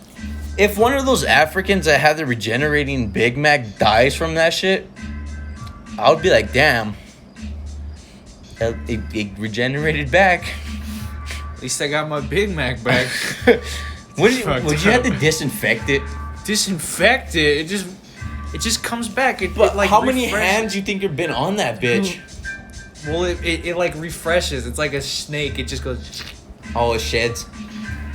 If one of those Africans that had the regenerating Big Mac dies from that shit, I would be like, damn. It regenerated back. At least I got my Big Mac back. Would you have to disinfect it? Disinfect it. It just comes back. But like how many refreshes. hands do you think you've been on that bitch? Well, it like refreshes. It's like a snake. It just goes. Oh, it sheds.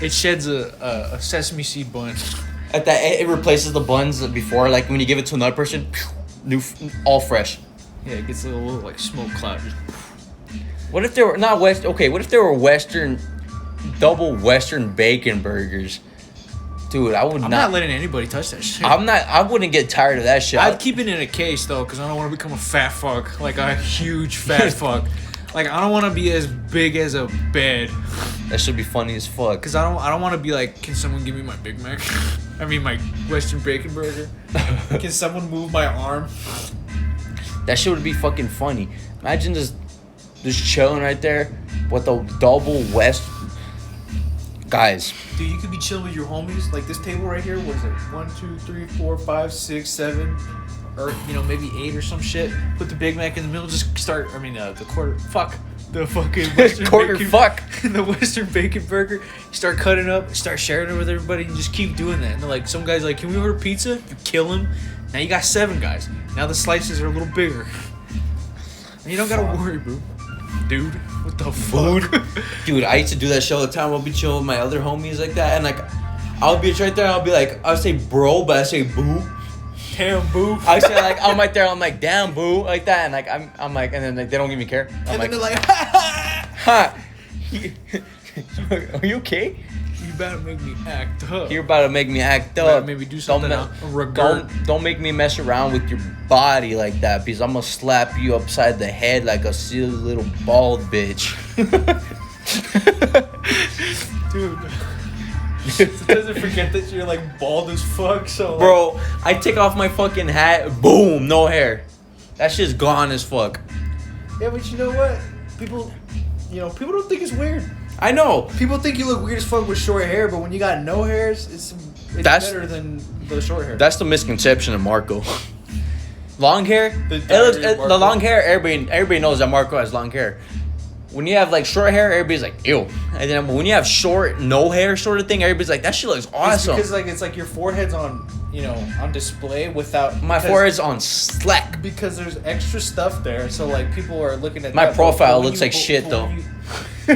It sheds a sesame seed bun. At that, it replaces the buns before, like when you give it to another person, new, all fresh. Yeah, it gets a little like smoke cloud. What if they were not West? Okay, what if they were Western, double Western bacon burgers? Dude, I would I'm not letting anybody touch that shit. I wouldn't get tired of that shit. I'd keep it in a case though, because I don't want to become a fat fuck, like a huge fat fuck. Like I don't want to be as big as a bed. That should be funny as fuck. Cause I don't want to be like, can someone give me my Big Mac? I mean my Western bacon burger. Can someone move my arm? That shit would be fucking funny. Imagine just chilling right there with a double West. Guys, Dude, you could be chilling with your homies. Like this table right here, what is it? 1, 2, 3, 4, 5, 6, 7, or maybe 8 or some shit. Put the Big Mac in the middle. Just start. I mean, the quarter. Fuck the fucking Western quarter bacon, fuck. The Western bacon burger. You start cutting up. Start sharing it with everybody, and just keep doing that. And they're like, some guys like, can we order pizza? You kill him. Now you got 7 guys. Now the slices are a little bigger. And you don't gotta worry, bro. Dude, what the fuck? Dude, I used to do that shit all the time. I'll be chilling with my other homies like that, and like, I'll be right there. I'll be like, I'll say bro, but I say boo. Damn, boo. I say like, I'm right there. I'm like, damn, boo, like that, and like, I'm like, and then like, they don't even care. I'm And like, then they're like, ha. Are you okay? you better make me act up. You're about to make me act Better up. maybe do something Don't, else. don't make me mess around with your body like that, because I'm gonna slap you upside the head like a silly little bald bitch. Dude. It doesn't forget that you're like bald as fuck, so like, Bro, I take off my fucking hat, boom, no hair. That shit's gone as fuck. yeah, but you know what? People don't think it's weird. I know. People think you look weird as fuck with short hair, but when you got no hairs, it's That's- better than the short hair. That's the misconception of Marco. Long hair? The The Marco. long hair, everybody knows that Marco has long hair. When you have like short hair, everybody's like, ew. And then when you have short, no hair sort of thing, everybody's like, that shit looks awesome. It's because it's like your forehead's on on display without My forehead's on slack. because there's extra stuff there. So like people are looking at My that, profile but when looks like shit, but when though.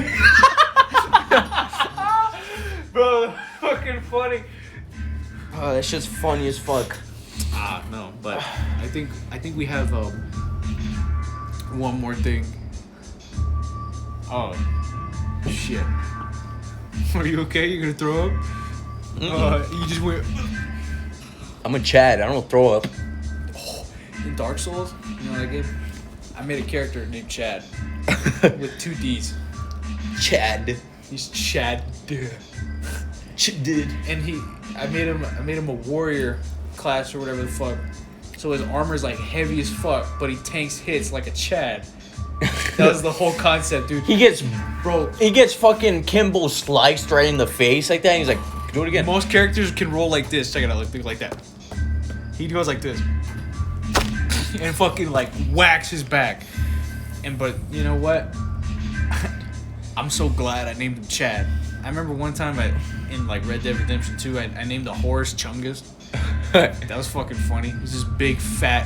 Bro, that's fucking funny. Oh, that shit's funny as fuck. No, but I think we have one more thing. Oh shit. Are you okay? You gonna throw up? You just went I'm a Chad. I don't throw up. in Dark Souls. You know what I did? I made a character named Chad with 2 D's. Chad. He's Chad, dude. Dude. And I made him a warrior class or whatever the fuck. So his armor's like heavy as fuck, but he tanks hits like a Chad. That was the whole concept, dude. He gets Bro, fucking Kimbo sliced right in the face like that. And he's like, do it again. most characters can roll like this. Check it out, like that. He goes like this. And fucking like whacks his back. But you know what? I'm so glad I named him Chad. I remember one time in like Red Dead Redemption 2, I named the horse Chungus. That was fucking funny. It was this big fat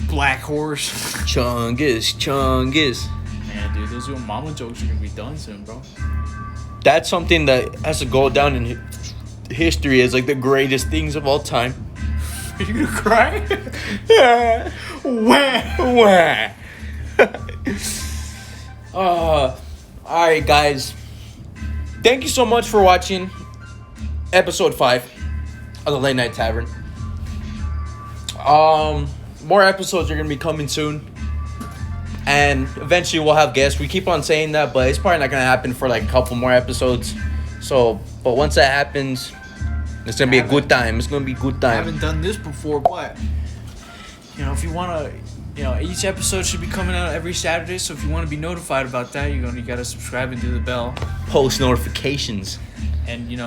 black horse. Chungus. Man, dude, those little mama jokes are gonna be done soon, bro. That's something that has to go down in history as like the greatest things of all time. Are you gonna cry? Wah. Alright, guys. Thank you so much for watching episode 5 of the Late Night Tavern. More episodes are gonna be coming soon. And eventually we'll have guests. We keep on saying that, but it's probably not gonna happen for like a couple more episodes. So, but once that happens, it's gonna be a good time. It's gonna be a good I time. haven't done this before, but if you wanna, each episode should be coming out every Saturday. So if you want to be notified about that, you gotta subscribe and do the bell. Post notifications. And you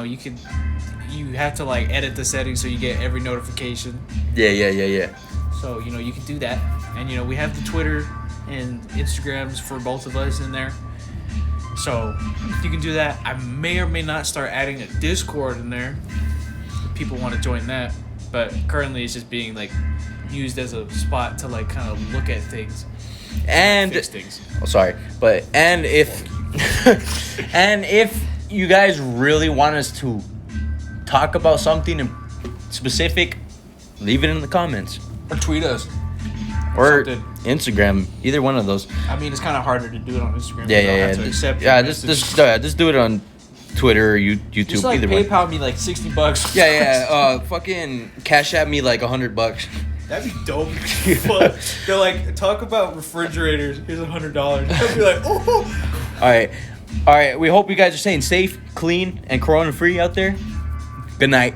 have to like edit the settings so you get every notification. Yeah. So you can do that, and we have the Twitter and Instagrams for both of us in there. So you can do that. I may or may not start adding a Discord in there. If people want to join that, but currently it's just being like used as a spot to like kind of look at things And fix things. Oh, sorry, but and if and if you guys really want us to talk about something in specific, leave it in the comments Or tweet us. or Something. Instagram. Either one of those. I mean, it's kind of harder to do it on Instagram. Yeah, You don't yeah, have to yeah. accept Yeah, your just message. just do it on Twitter or YouTube. Just like either one. PayPal me like $60. Yeah. Fucking cash at me like $100. That'd be dope. But they're like, talk about refrigerators. Here's $100. I'd be like, oh. All right. We hope you guys are staying safe, clean, and corona free out there. Good night.